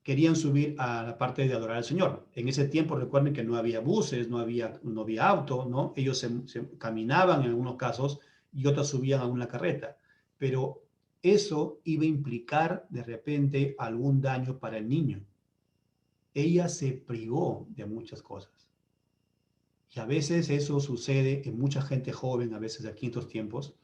querían subir a la parte de adorar al Señor. En ese tiempo, recuerden que no había buses, no había auto, ¿no? Ellos se caminaban en algunos casos y otros subían a una carreta. Pero eso iba a implicar de repente algún daño para el niño. Ella se privó de muchas cosas. Y a veces eso sucede en mucha gente joven, a veces aquí en estos tiempos,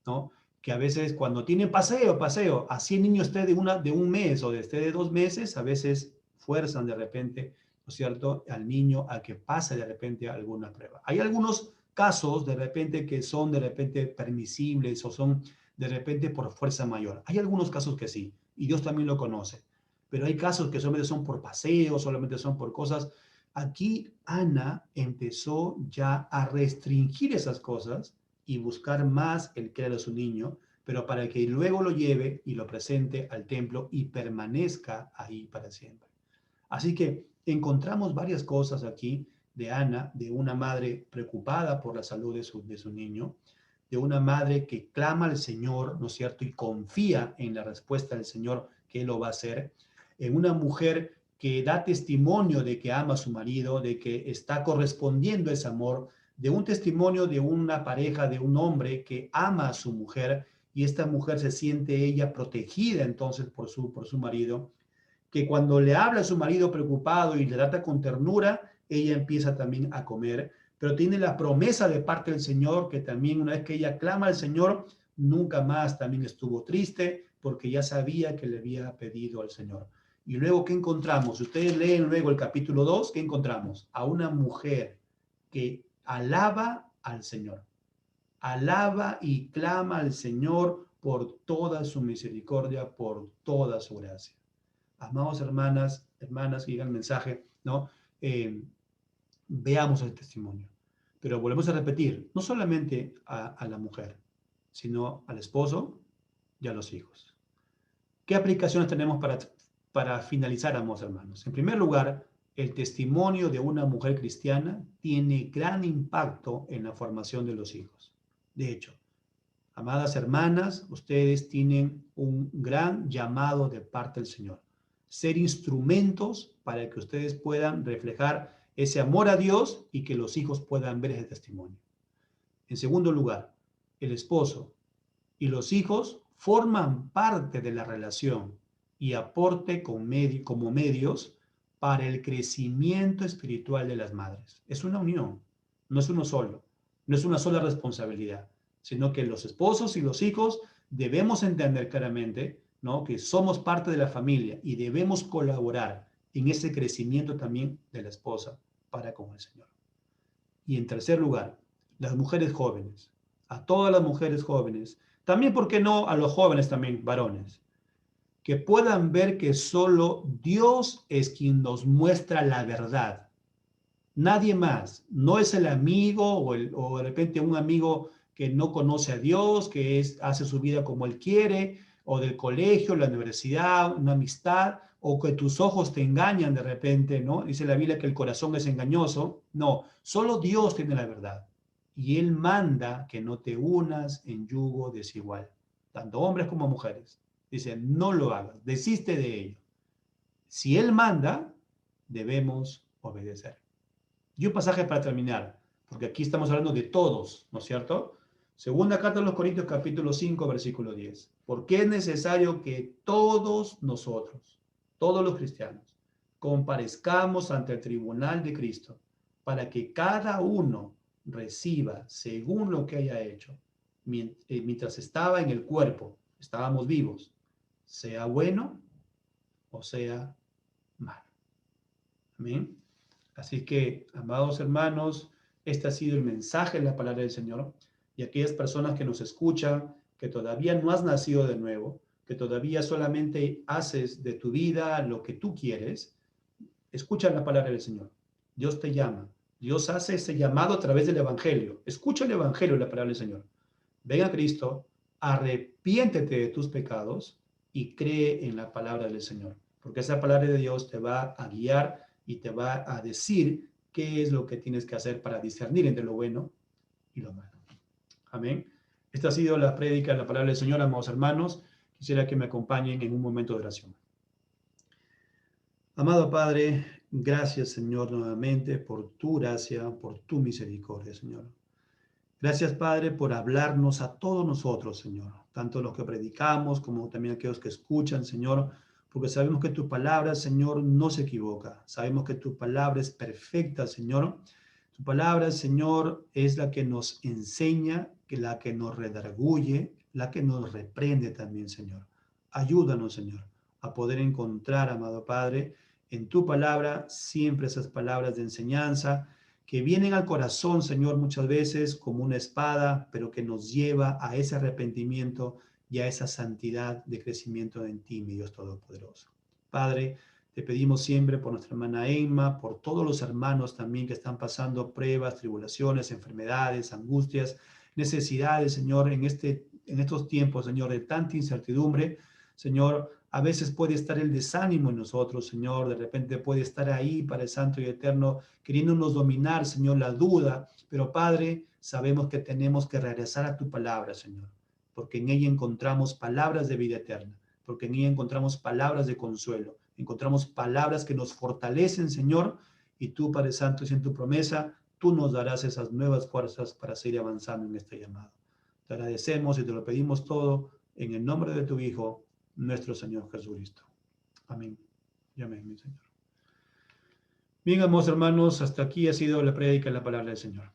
¿no? Que a veces cuando tienen paseo, así el niño esté de un mes o esté de 2 meses, a veces fuerzan de repente, ¿no es cierto?, al niño a que pase de repente alguna prueba. Hay algunos casos de repente que son de repente permisibles o son de repente por fuerza mayor. Hay algunos casos que sí, y Dios también lo conoce. Pero hay casos que solamente son por paseo, solamente son por cosas. Aquí Ana empezó ya a restringir esas cosas y buscar más el creer a su niño, pero para que luego lo lleve y lo presente al templo y permanezca ahí para siempre. Así que encontramos varias cosas aquí de Ana, de una madre preocupada por la salud de su niño, de una madre que clama al Señor, ¿no es cierto?, y confía en la respuesta del Señor que Él lo va a hacer, en una mujer que da testimonio de que ama a su marido, de que está correspondiendo ese amor, de un testimonio de una pareja, de un hombre que ama a su mujer y esta mujer se siente ella protegida entonces por su marido, que cuando le habla a su marido preocupado y le trata con ternura, ella empieza también a comer, pero tiene la promesa de parte del Señor que también una vez que ella clama al Señor, nunca más también estuvo triste porque ya sabía que le había pedido al Señor. Y luego, ¿qué encontramos? Si ustedes leen luego el capítulo 2, ¿qué encontramos? A una mujer que alaba al Señor. Alaba y clama al Señor por toda su misericordia, por toda su gracia. Amados hermanas, que llega el mensaje, ¿no? Veamos el testimonio. Pero volvemos a repetir, no solamente a la mujer, sino al esposo y a los hijos. ¿Qué aplicaciones tenemos para finalizar, amados hermanos? En primer lugar, El testimonio de una mujer cristiana tiene gran impacto en la formación de los hijos. De hecho, amadas hermanas, ustedes tienen un gran llamado de parte del Señor. Ser instrumentos para que ustedes puedan reflejar ese amor a Dios y que los hijos puedan ver ese testimonio. En segundo lugar, el esposo y los hijos forman parte de la relación y aporte como medios para el crecimiento espiritual de las madres. Es una unión, no es uno solo, no es una sola responsabilidad, sino que los esposos y los hijos debemos entender claramente, ¿no?, que somos parte de la familia y debemos colaborar en ese crecimiento también de la esposa para con el Señor. Y en tercer lugar, las mujeres jóvenes, a todas las mujeres jóvenes, también, ¿por qué no?, a los jóvenes también, varones, que puedan ver que solo Dios es quien nos muestra la verdad. Nadie más. No es el amigo o de repente un amigo que no conoce a Dios, que hace su vida como él quiere, o del colegio, la universidad, una amistad, o que tus ojos te engañan de repente, ¿no? Dice la Biblia que el corazón es engañoso. No, solo Dios tiene la verdad. Y Él manda que no te unas en yugo desigual, tanto hombres como mujeres. Dice, no lo hagas, desiste de ello. Si Él manda, debemos obedecer. Y un pasaje para terminar, porque aquí estamos hablando de todos, ¿no es cierto? Segunda carta a los Corintios, capítulo 5, versículo 10. Porque es necesario que todos nosotros, todos los cristianos, comparezcamos ante el tribunal de Cristo, para que cada uno reciba según lo que haya hecho, mientras estaba en el cuerpo, estábamos vivos, sea bueno o sea malo. Amén. Así que, amados hermanos, este ha sido el mensaje de la palabra del Señor. Y aquellas personas que nos escuchan, que todavía no has nacido de nuevo, que todavía solamente haces de tu vida lo que tú quieres, escucha la palabra del Señor. Dios te llama. Dios hace ese llamado a través del Evangelio. Escucha el Evangelio, la palabra del Señor. Ven a Cristo, arrepiéntete de tus pecados y cree en la palabra del Señor. Porque esa palabra de Dios te va a guiar y te va a decir qué es lo que tienes que hacer para discernir entre lo bueno y lo malo. Amén. Esta ha sido la prédica de la palabra del Señor, amados hermanos. Quisiera que me acompañen en un momento de oración. Amado Padre, gracias, Señor, nuevamente por tu gracia, por tu misericordia, Señor. Gracias, Padre, por hablarnos a todos nosotros, Señor, tanto los que predicamos como también aquellos que escuchan, Señor, porque sabemos que tu palabra, Señor, no se equivoca. Sabemos que tu palabra es perfecta, Señor. Tu palabra, Señor, es la que nos enseña, que la que nos redarguye, la que nos reprende también, Señor. Ayúdanos, Señor, a poder encontrar, amado Padre, en tu palabra siempre esas palabras de enseñanza que vienen al corazón, Señor, muchas veces como una espada, pero que nos lleva a ese arrepentimiento y a esa santidad de crecimiento en ti, mi Dios Todopoderoso. Padre, te pedimos siempre por nuestra hermana Emma, por todos los hermanos también que están pasando pruebas, tribulaciones, enfermedades, angustias, necesidades, Señor, en estos tiempos, Señor, de tanta incertidumbre. Señor, a veces puede estar el desánimo en nosotros, Señor. De repente puede estar ahí, Padre Santo y Eterno, queriéndonos dominar, Señor, la duda. Pero, Padre, sabemos que tenemos que regresar a tu palabra, Señor, porque en ella encontramos palabras de vida eterna, porque en ella encontramos palabras de consuelo, encontramos palabras que nos fortalecen, Señor, y tú, Padre Santo, y en tu promesa, tú nos darás esas nuevas fuerzas para seguir avanzando en este llamado. Te agradecemos y te lo pedimos todo en el nombre de tu Hijo, nuestro Señor Jesucristo. Amén. Y amén, mi Señor. Bien, amados hermanos, hasta aquí ha sido la prédica de la palabra del Señor.